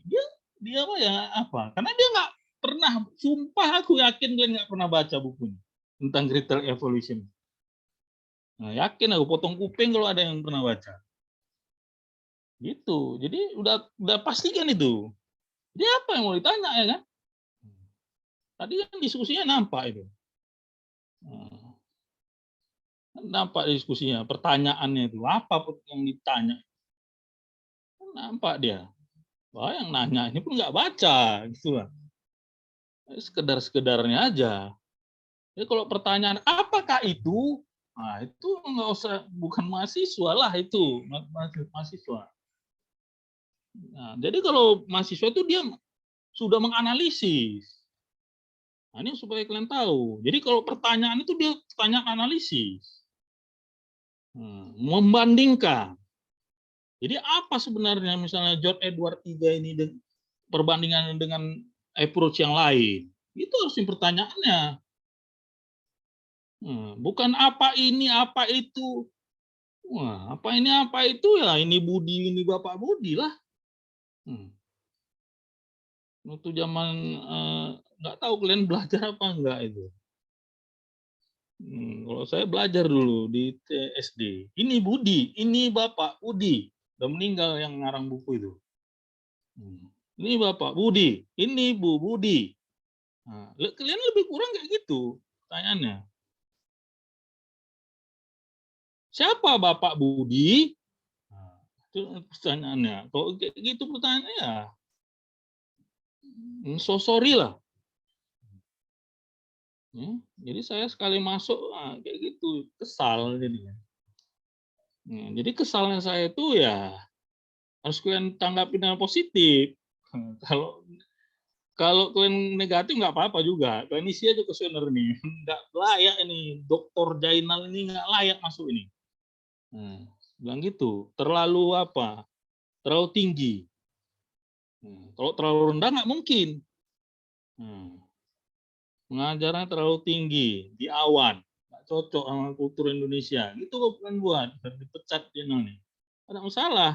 dia apa ya apa? Karena dia nggak pernah, sumpah aku yakin dia nggak pernah baca bukunya tentang critical evolution. Nah, yakin aku potong kuping kalau ada yang pernah baca. Gitu. Jadi udah pastikan itu. Dia apa yang mau ditanya ya kan? Tadi kan diskusinya nampak itu. Nampak diskusinya, pertanyaannya itu apa pun yang ditanya. Nampak dia. Wah, yang nanya ini pun nggak baca gitu lah. Sekedar-sekedarnya aja. Jadi kalau pertanyaan apakah itu? Nah, itu nggak usah, bukan mahasiswa lah itu, mahasiswa. Nah, jadi kalau mahasiswa itu dia sudah menganalisis. Nah, ini supaya kalian tahu. Jadi kalau pertanyaan itu dia tanya analisis. Membandingkan. Jadi apa sebenarnya misalnya George Edward III ini perbandingan dengan approach yang lain? Itu harus pertanyaannya. Bukan apa ini, apa itu. Wah, apa ini, apa itu ya ini Budi, ini Bapak Budi lah. Waktu zaman nggak tahu kalian belajar apa enggak itu. Kalau saya belajar dulu di SD. Ini Budi, ini Bapak Budi. Udah meninggal yang ngarang buku itu. Ini Bapak Budi, ini Bu Budi. Nah, kalian lebih kurang kayak gitu pertanyaannya. Siapa Bapak Budi? Nah, itu pertanyaannya. Kalau kayak gitu pertanyaannya ya, so sorry lah. Jadi saya sekali masuk kayak gitu kesal jadinya. Jadi kesalnya saya itu ya harus kalian tanggapi dengan positif. Kalau kalian negatif nggak apa-apa juga. Kalian isi aja kuesioner nih. Nggak layak ini. Dr. Jainal ini nggak layak masuk ini. Bilang gitu. Terlalu apa? Terlalu tinggi. Kalau terlalu rendah nggak mungkin. Pengajarannya terlalu tinggi. Di awan. Nggak cocok sama kultur Indonesia. Gitu kok kalian buat. Dan dipecat Jainal nih. Ada masalah.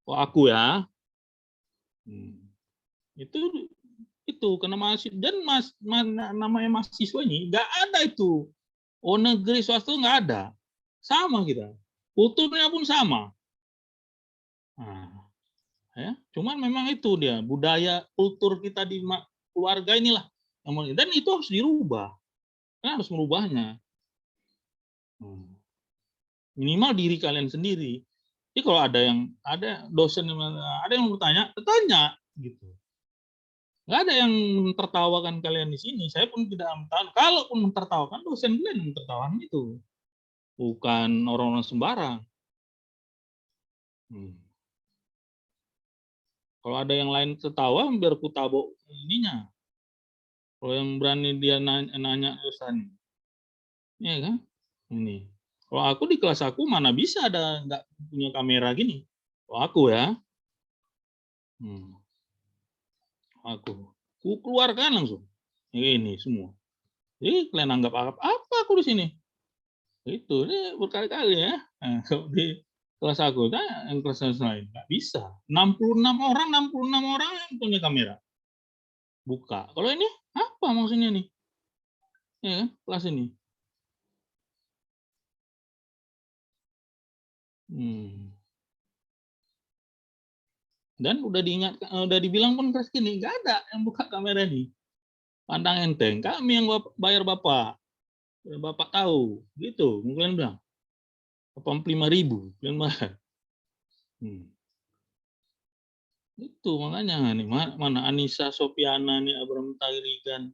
Kok aku ya. Itu karena mahasiswa dan namanya mahasiswa ini nggak ada itu. Negeri swasta nggak ada. Sama kita. Kulturnya pun sama. Ya, cuman memang itu dia budaya kultur kita di keluarga inilah. Dan itu harus dirubah. Harus merubahnya. Minimal diri kalian sendiri. Jadi kalau ada dosen ada yang bertanya, tanya gitu. Nggak ada yang mentertawakan kalian di sini. Saya pun tidak mentertawakan. Kalaupun mentertawakan, dosen kalian yang mentertawakan itu. Bukan orang-orang sembarang. Kalau ada yang lain tertawa, biar ku tabok ininya. Kalau yang berani dia nanya dosen. Iya kan? Ini. Kalau aku di kelas aku mana bisa ada nggak punya kamera gini. Kalau aku ya. Aku keluarkan langsung ini semua. Jadi kalian anggap apa aku di sini? Itu ini berkali-kali ya. Kalau di kelas aku, yang kelas lain nggak bisa. 66 orang yang punya kamera. Buka. Kalau ini apa maksudnya nih? Ya kan, kelas ini. Dan udah dibilang pun kelas gini, nggak ada yang buka kamera nih. Pandang enteng, kami yang bayar Bapak. Bapak tahu, gitu. Mungkin bilang 85.000, kalian bayar. Itu makanya nih, mana Anissa Sopiana nih, Abraham Tairigan,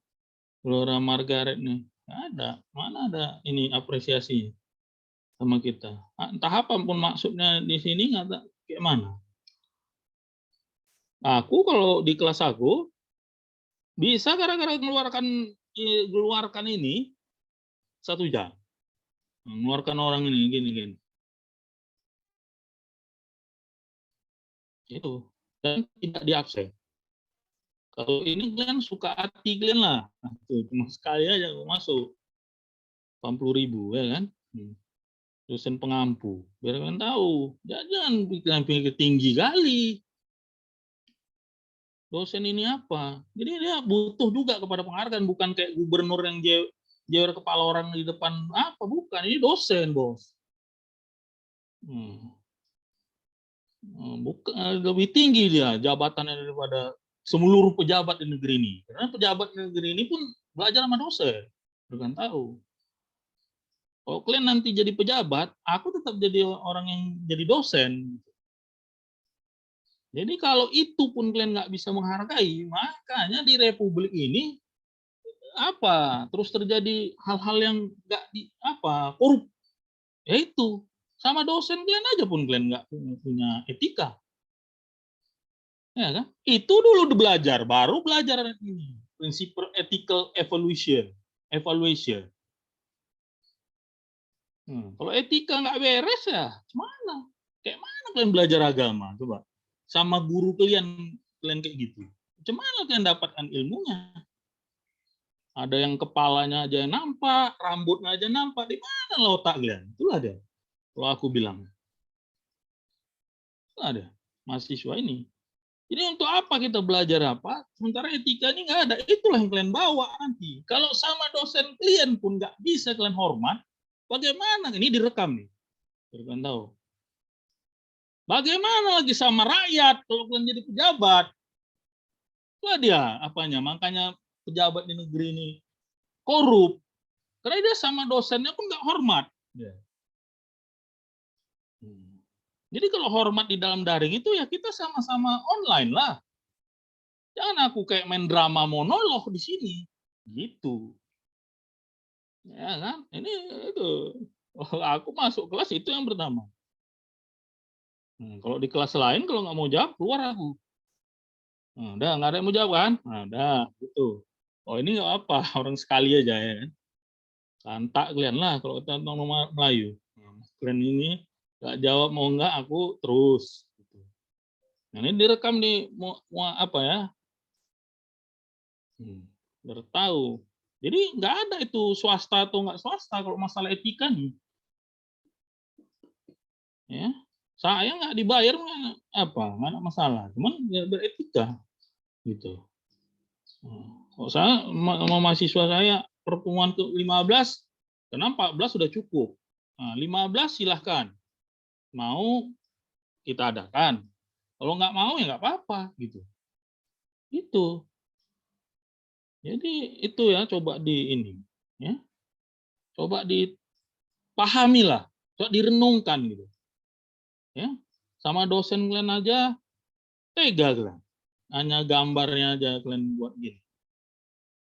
Laura Margaret nih, nggak ada. Mana ada ini apresiasi sama kita. Entah apa pun maksudnya di sini, nggak tahu kayak mana. Aku kalau di kelas aku bisa gara-gara mengeluarkan ini 1 jam. Mengeluarkan orang ini gini. Itu. Dan tidak diabsen. Kalau ini Glenn suka hati Glenn lah. Nah, tuh, cuma sekali aja masuk. 80.000 ya kan. Dosen pengampu. Biar kalian tahu. Jangan pikir tinggi kali. Dosen ini apa? Jadi dia butuh juga kepada penghargaan. Bukan kayak gubernur yang jewer kepala orang di depan. Apa? Bukan. Ini dosen, bos. Bukan, lebih tinggi dia jabatannya daripada seluruh pejabat di negeri ini. Karena pejabat di negeri ini pun belajar sama dosen. Bukan tahu. Kalau kalian nanti jadi pejabat, aku tetap jadi orang yang jadi dosen. Jadi kalau itu pun kalian nggak bisa menghargai, makanya di republik ini terus terjadi hal-hal yang nggak korup. Yaitu sama dosen kalian aja pun kalian nggak punya etika. Ya kan? Itu dulu belajar, baru belajar ini prinsip ethical evaluation. Kalau etika nggak beres ya, gimana? Kayak mana kalian belajar agama? Coba sama guru kalian kayak gitu. Gimana kalian dapatkan ilmunya? Ada yang kepalanya aja nampak, rambutnya aja nampak, di mana lo otak kalian? Itulah dia. Kalau aku bilang, ada mahasiswa ini. Jadi untuk apa kita belajar apa? Sementara etika ini nggak ada. Itulah yang kalian bawa nanti. Kalau sama dosen kalian pun nggak bisa kalian hormat, bagaimana? Ini direkam nih. Kalian tahu. Bagaimana lagi sama rakyat kalau kalian jadi pejabat? Itulah dia apanya. Makanya pejabat di negeri ini korup. Karena dia sama dosennya pun nggak hormat. Jadi kalau hormat di dalam daring itu ya kita sama-sama online lah. Jangan aku kayak main drama monolog di sini. Gitu. Ya kan? Ini itu. Aku masuk kelas itu yang pertama. Kalau di kelas lain kalau nggak mau jawab keluar aku. Udah nggak ada yang mau jawab kan? Udah gitu. Oh ini nggak apa, orang sekali aja ya kan. Santak kalian lah kalau kita ngomong Melayu. Kalian ini nggak jawab mau nggak aku terus. Nah, ini direkam di mau apa ya? Biar tahu. Jadi nggak ada itu swasta atau nggak swasta kalau masalah etika nih. Ya, saya nggak dibayar nggak ada masalah. Cuman ya beretika gitu. Kalau saya sama mahasiswa saya pertemuan ke-15 karena 14 sudah cukup. Nah, 15 silahkan. Mau kita adakan. Kalau nggak mau ya nggak apa-apa gitu. Itu. Jadi itu ya coba di ini ya. Coba dipahami lah, coba direnungkan gitu. Ya. Sama dosen kalian aja tega kalian. Hanya gambarnya aja kalian buat gini.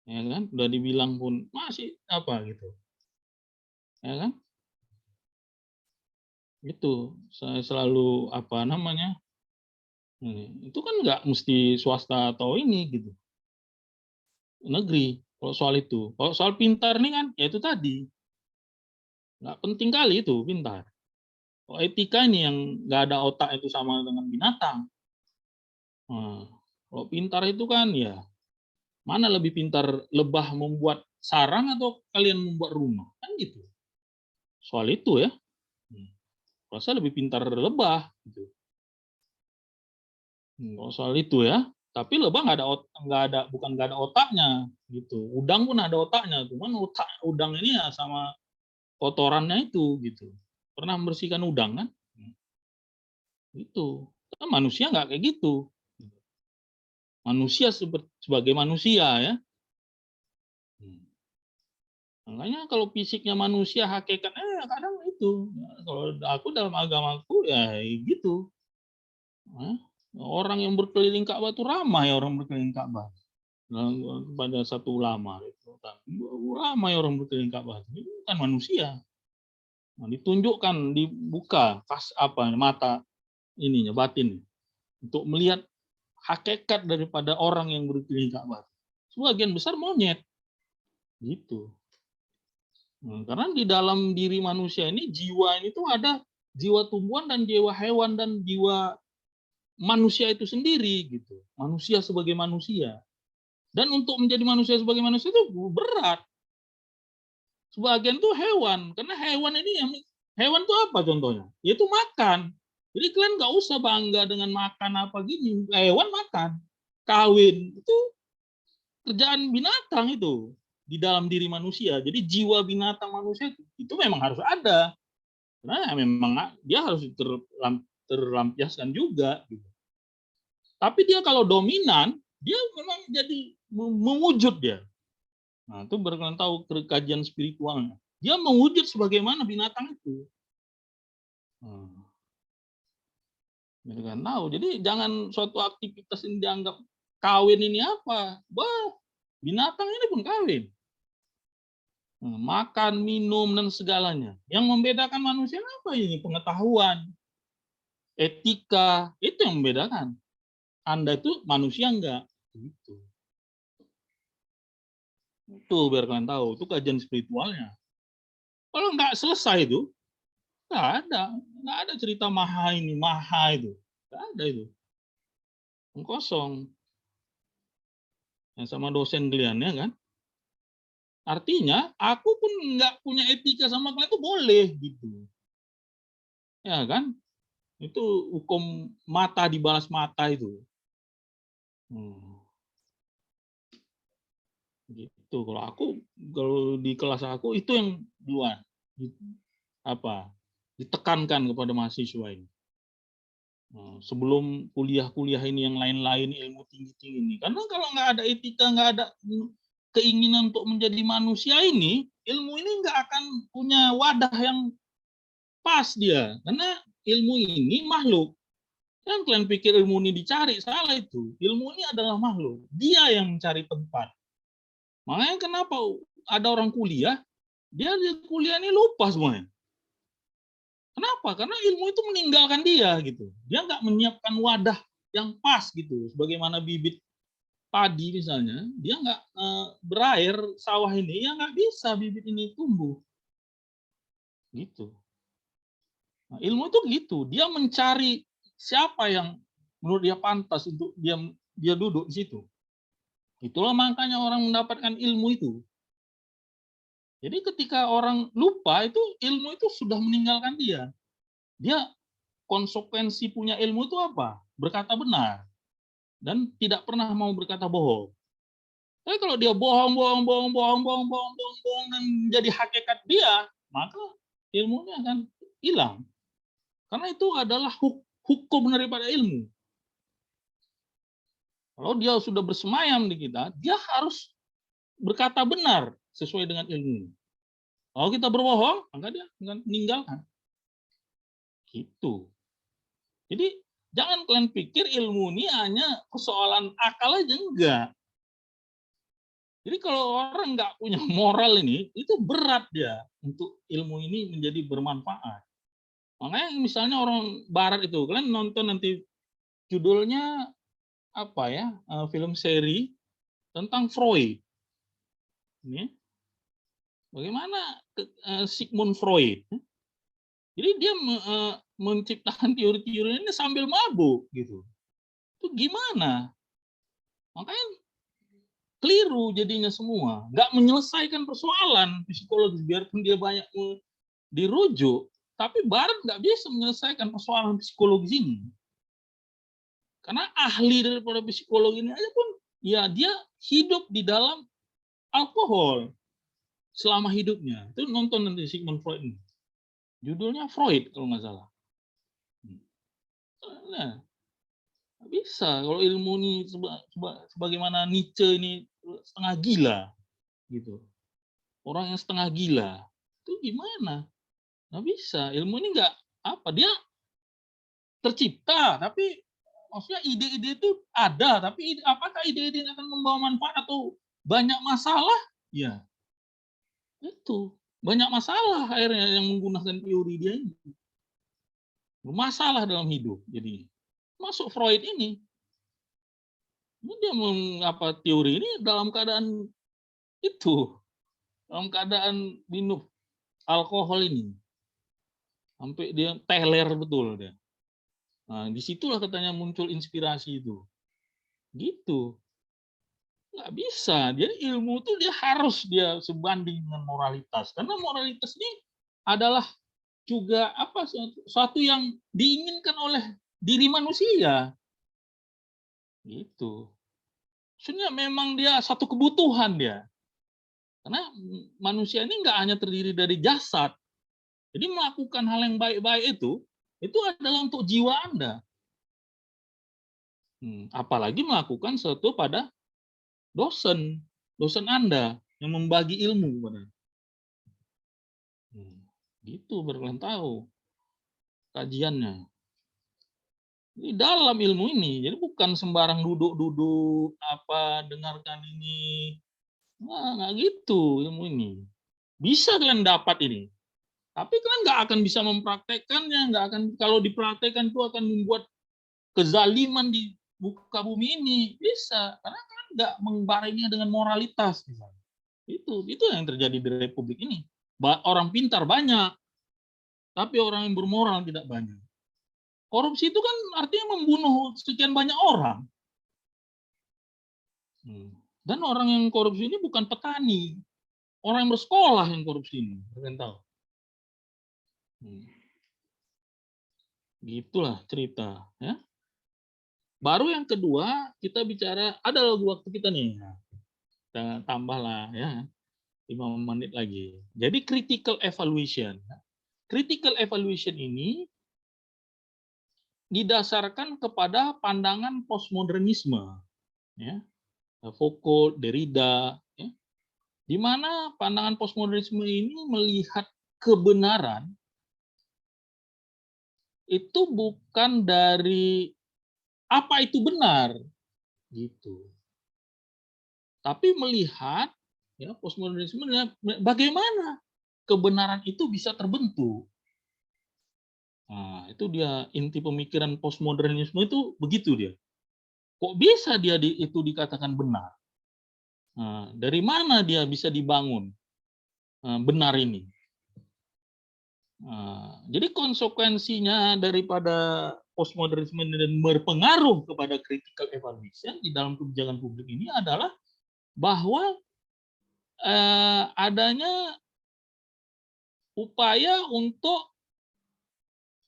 Ya kan? Udah dibilang pun masih apa gitu. Ya kan? Itu saya selalu apa namanya? Itu kan nggak mesti swasta atau ini gitu. Negeri kalau soal itu. Kalau soal pintar nih kan ya itu tadi. Nggak penting kali itu pintar. Kalau etika ini yang nggak ada otak itu sama dengan binatang. Kalau pintar itu kan ya mana lebih pintar lebah membuat sarang atau kalian membuat rumah kan gitu. Soal itu ya. Rasa lebih pintar lebah gitu. Kalau soal itu ya. Tapi lebah bukan nggak ada otaknya gitu. Udang pun ada otaknya, cuman udang ini ya sama kotorannya itu gitu. Pernah membersihkan udang kan? Itu. Manusia nggak kayak gitu. Manusia sebagai manusia ya. Makanya kalau fisiknya manusia hakikatnya kadang itu. Kalau aku dalam agamaku ya gitu. Orang yang berkeliling Ka'bah itu ramai orang berkeliling Ka'bah. Pada satu ulama itu ramai orang berkeliling Ka'bah. Ini bukan manusia. Nah, ditunjukkan, dibuka mata ininya batin untuk melihat hakikat daripada orang yang berkeliling Ka'bah. Sebagian besar monyet. Gitu. Nah, karena di dalam diri manusia ini jiwa ini tuh ada jiwa tumbuhan dan jiwa hewan dan jiwa manusia itu sendiri gitu. Manusia sebagai manusia. Dan untuk menjadi manusia sebagai manusia itu berat. Sebagian tuh hewan, karena hewan itu apa contohnya? Yaitu makan. Jadi kalian nggak usah bangga dengan makan apa gini. Hewan makan, kawin itu kerjaan binatang itu di dalam diri manusia. Jadi jiwa binatang manusia itu memang harus ada. Karena memang dia harus terlampiaskan juga. Gitu. Tapi dia kalau dominan, dia memang jadi mewujud dia. Nah, itu berkaitan tahu kajian spiritualnya. Dia mewujud sebagaimana binatang itu. Kan tahu. Jadi jangan suatu aktivitas ini dianggap kawin ini apa. Binatang ini pun kawin. Makan, minum, dan segalanya. Yang membedakan manusia apa ini? Pengetahuan, etika, itu yang membedakan. Anda itu manusia enggak? Gitu. Itu biar kalian tahu, itu kajian spiritualnya. Kalau nggak selesai itu, nggak ada cerita maha ini, maha itu. Nggak ada itu. Kosong. Yang sama dosen kalian ya kan. Artinya, aku pun nggak punya etika sama kalian itu boleh gitu. Ya kan? Itu hukum mata dibalas mata itu. Gitu. Kalau di kelas aku itu yang duluan ditekankan kepada mahasiswa ini. Sebelum kuliah-kuliah ini yang lain-lain ilmu tinggi-tinggi ini. Karena kalau nggak ada etika, nggak ada keinginan untuk menjadi manusia ini, ilmu ini nggak akan punya wadah yang pas dia. Karena ilmu ini makhluk. Kan kalian pikir ilmu ini dicari, salah itu. Ilmu ini adalah makhluk. Dia yang mencari tempat. Makanya kenapa ada orang kuliah, dia di kuliah ini lupa semuanya. Kenapa? Karena ilmu itu meninggalkan dia gitu. Dia nggak menyiapkan wadah yang pas gitu. Sebagaimana bibit padi misalnya, dia nggak berair sawah ini, ya nggak bisa bibit ini tumbuh. Gitu. Nah, ilmu itu gitu. Dia mencari siapa yang menurut dia pantas untuk dia duduk di situ. Itulah makanya orang mendapatkan ilmu itu. Jadi ketika orang lupa itu ilmu itu sudah meninggalkan dia. Dia konsekuensi punya ilmu itu apa? Berkata benar. Dan tidak pernah mau berkata bohong. Tapi kalau dia bohong dan jadi hakikat dia, maka ilmunya akan hilang. Karena itu adalah hukum daripada ilmu. Kalau dia sudah bersemayam di kita, dia harus berkata benar sesuai dengan ilmu. Kalau kita berbohong, maka dia akan meninggalkan. Gitu. Jadi jangan kalian pikir ilmu ini hanya persoalan akal aja, enggak. Jadi kalau orang nggak punya moral ini, itu berat dia untuk ilmu ini menjadi bermanfaat. Makanya misalnya orang barat itu, kalian nonton nanti judulnya apa ya, film seri tentang Freud. Ini bagaimana Sigmund Freud. Jadi dia menciptakan teori-teori ini sambil mabuk gitu. Itu gimana? Makanya keliru jadinya semua. Nggak menyelesaikan persoalan psikologis, biarpun dia banyak dirujuk, tapi Barat nggak bisa menyelesaikan persoalan psikologis ini. Karena ahli daripada psikologi ini aja pun, ya dia hidup di dalam alkohol selama hidupnya. Itu nonton nanti Sigmund Freud ini. Judulnya Freud kalau nggak salah. Nah, bisa kalau ilmu ini sebagaimana Nietzsche ini setengah gila gitu. Orang yang setengah gila itu gimana? Nggak bisa. Ilmu ini nggak apa, dia tercipta tapi Maksudnya ide-ide itu ada, tapi apakah ide-ide ini akan membawa manfaat atau banyak masalah? Ya, itu. Banyak masalah akhirnya yang menggunakan teori dia ini. Masalah dalam hidup. Jadi, masuk Freud ini. Dia mengapa teori ini dalam keadaan itu. Dalam keadaan minum alkohol ini. Sampai dia teler betul dia. Nah, disitulah katanya muncul inspirasi itu. Gitu. Nggak bisa. Jadi ilmu itu dia harus dia sebanding dengan moralitas. Karena moralitas ini adalah juga apa suatu yang diinginkan oleh diri manusia. Gitu. Maksudnya memang dia satu kebutuhan dia. Karena manusia ini nggak hanya terdiri dari jasad. Jadi melakukan hal yang baik-baik itu adalah untuk jiwa Anda. Apalagi melakukan sesuatu pada dosen Anda yang membagi ilmu kepada. Gitu berkalian tahu kajiannya. Di dalam ilmu ini, jadi bukan sembarang duduk-duduk dengarkan ini. Nah, nggak gitu ilmu ini. Bisa kalian dapat ini. Tapi kalian nggak akan bisa mempraktekkannya, nggak akan, kalau dipraktekkan itu akan membuat kezaliman di muka bumi ini. Bisa, karena kalian nggak membarenginya dengan moralitas. Itu yang terjadi di Republik ini. Orang pintar banyak, tapi orang yang bermoral tidak banyak. Korupsi itu kan artinya membunuh sekian banyak orang. Dan orang yang korupsi ini bukan petani, orang yang bersekolah yang korupsi ini. Kalian tahu. Gitulah cerita, ya. Baru yang kedua kita bicara, ada waktu kita nih, kita tambahlah ya 5 menit lagi. Jadi critical evaluation. Critical evaluation ini didasarkan kepada pandangan postmodernisme, ya. Foucault, Derrida, ya. Di mana pandangan postmodernisme ini melihat kebenaran itu bukan dari apa itu benar, gitu. Tapi melihat, ya, postmodernisme bagaimana kebenaran itu bisa terbentuk. Nah, itu dia inti pemikiran postmodernisme itu begitu dia. Kok bisa dia itu dikatakan benar? Nah, dari mana dia bisa dibangun benar ini? Jadi konsekuensinya daripada postmodernisme dan berpengaruh kepada critical evaluation di dalam kebijakan publik ini adalah bahwa adanya upaya untuk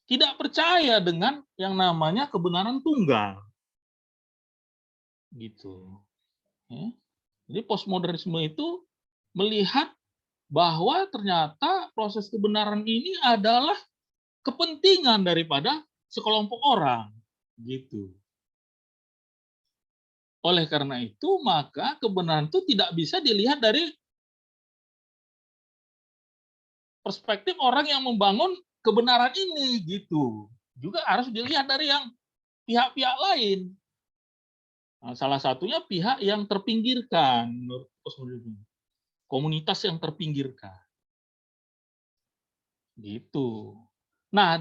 tidak percaya dengan yang namanya kebenaran tunggal, gitu. Ya. Jadi postmodernisme itu melihat bahwa ternyata proses kebenaran ini adalah kepentingan daripada sekelompok orang, gitu. Oleh karena itu, maka kebenaran itu tidak bisa dilihat dari perspektif orang yang membangun kebenaran ini, gitu. Juga harus dilihat dari yang pihak-pihak lain. Nah, salah satunya pihak yang terpinggirkan, menurut postmodernisme. Komunitas yang terpinggirkan. Gitu. Nah,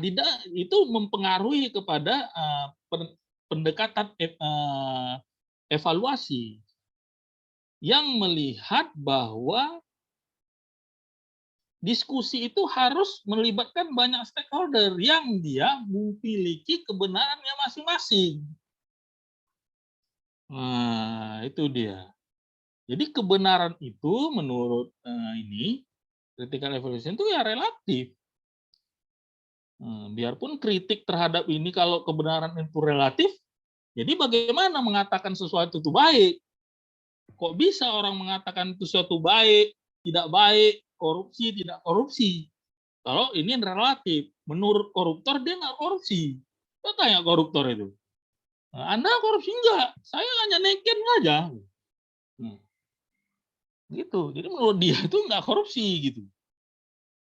itu mempengaruhi kepada pendekatan evaluasi yang melihat bahwa diskusi itu harus melibatkan banyak stakeholder yang dia memiliki kebenarannya masing-masing. Nah, itu dia. Jadi kebenaran itu menurut ini critical evaluation itu ya relatif. Biarpun kritik terhadap ini kalau kebenaran itu relatif, jadi bagaimana mengatakan sesuatu itu baik? Kok bisa orang mengatakan itu sesuatu baik, tidak baik, korupsi, tidak korupsi? Kalau ini relatif, menurut koruptor dia nggak korupsi. Saya tanya koruptor itu, Anda korupsi enggak? Saya hanya neken aja. Gitu. Jadi menurut dia itu nggak korupsi gitu.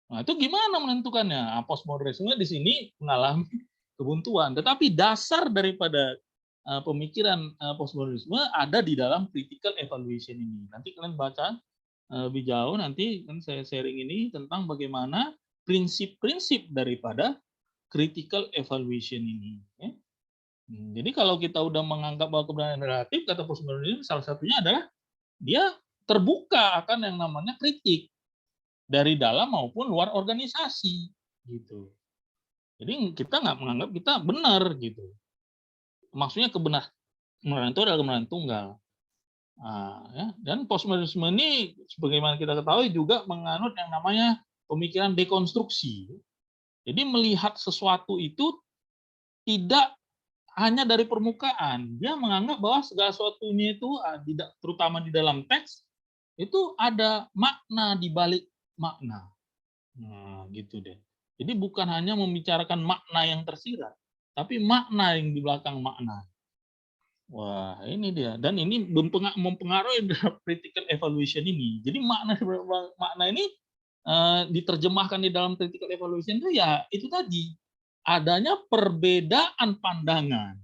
Nah, itu gimana menentukannya? Postmodernisme di sini mengalami kebuntuan. Tetapi dasar daripada pemikiran postmodernisme ada di dalam critical evaluation ini. Nanti kalian baca lebih jauh, nanti kan saya sharing ini tentang bagaimana prinsip-prinsip daripada critical evaluation ini. Ya. Jadi kalau kita udah menganggap bahwa kebenaran relatif, kata postmodernisme salah satunya adalah dia terbuka akan yang namanya kritik dari dalam maupun luar organisasi gitu. Jadi kita nggak menganggap kita benar gitu. Maksudnya kebenaran itu adalah kebenaran tunggal. Nah, ya. Dan postmodernisme ini sebagaimana kita ketahui juga menganut yang namanya pemikiran dekonstruksi. Jadi melihat sesuatu itu tidak hanya dari permukaan. Dia menganggap bahwa segala sesuatunya itu terutama di dalam teks itu ada makna di balik makna. Nah, gitu deh. Jadi bukan hanya membicarakan makna yang tersirat, tapi makna yang di belakang makna. Wah, ini dia. Dan ini mempengaruhi dalam critical evaluation ini. Jadi makna ini diterjemahkan di dalam critical evaluation itu ya itu tadi, adanya perbedaan pandangan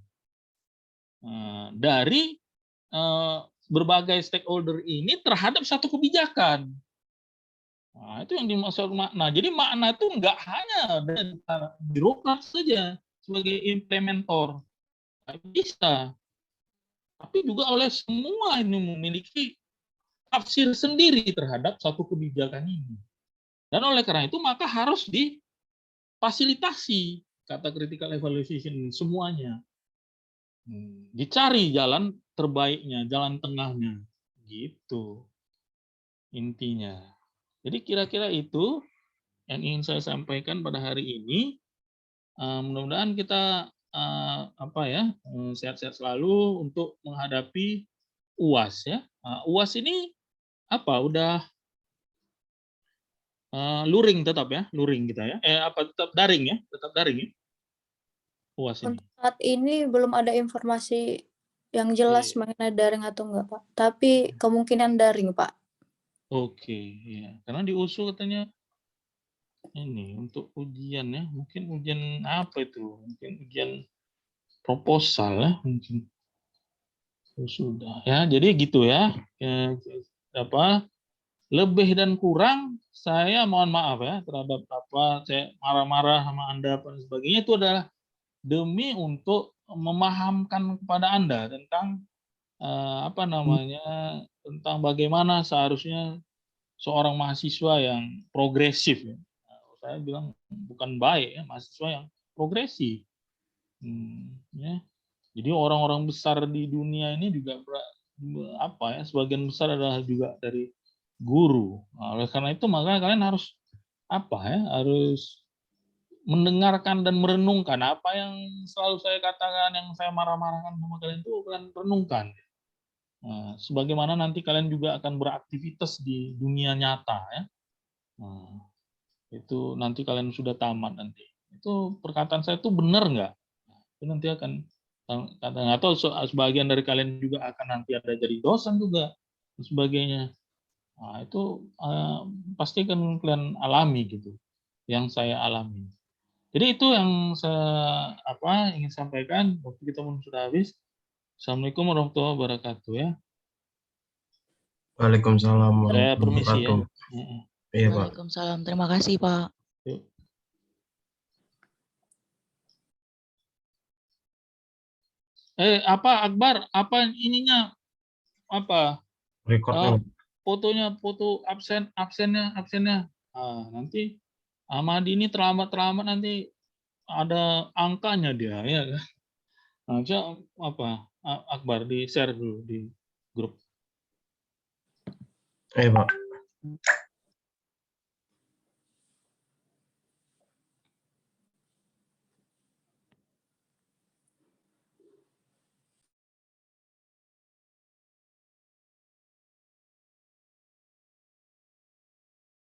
dari berbagai stakeholder ini terhadap satu kebijakan. Nah, itu yang dimaksud makna. Jadi makna itu enggak hanya dari birokrat saja sebagai implementor. Bisa. Tapi juga oleh semua ini memiliki tafsir sendiri terhadap satu kebijakan ini. Dan oleh karena itu maka harus difasilitasi kata critical evaluation ini semuanya. Dicari jalan terbaiknya, jalan tengahnya, gitu intinya. Jadi kira-kira itu yang ingin saya sampaikan pada hari ini. Mudah-mudahan kita sehat-sehat selalu untuk menghadapi UAS ya. UAS ini udah luring tetap ya, luring kita ya. Tetap daring ya, tetap daring ya. UAS ini. Untuk saat ini belum ada informasi yang jelas mengenai daring atau enggak, Pak. Tapi kemungkinan daring, Pak. Oke, ya. Karena di USU katanya ini untuk ujian ya, mungkin ujian apa itu? Mungkin ujian proposal ya, mungkin. Sudah ya, jadi gitu ya. Lebih dan kurang saya mohon maaf ya terhadap saya marah-marah sama Anda dan sebagainya, itu adalah demi untuk memahamkan kepada Anda tentang tentang bagaimana seharusnya seorang mahasiswa yang progresif ya. Saya bilang bukan baik ya, mahasiswa yang progresif. Ya. Jadi orang-orang besar di dunia ini juga sebagian besar adalah juga dari guru. Nah, oleh karena itu maka kalian harus harus mendengarkan dan merenungkan apa yang selalu saya katakan, yang saya marah-marahkan sama kalian itu kalian renungkan. Nah, sebagaimana nanti kalian juga akan beraktivitas di dunia nyata ya. Nah, itu nanti kalian sudah tamat nanti. Itu perkataan saya itu benar nggak? Itu nanti akan atau sebagian dari kalian juga akan nanti ada jadi dosen juga dan sebagainya. Nah, itu pasti kan kalian alami gitu, yang saya alami. Jadi itu yang saya ingin sampaikan. Waktu kita pun sudah habis. Assalamualaikum warahmatullahi wabarakatuh ya. Waalaikumsalam Saya warahmatullahi permisi ya. wabarakatuh. Iya, Pak. Waalaikumsalam. Terima kasih, Pak. Yuk. Akbar, ininya Rekornya. foto absennya. Nanti Ahmadi ini terlambat nanti ada angkanya dia ya kan. Akbar di share dulu di grup. Pak.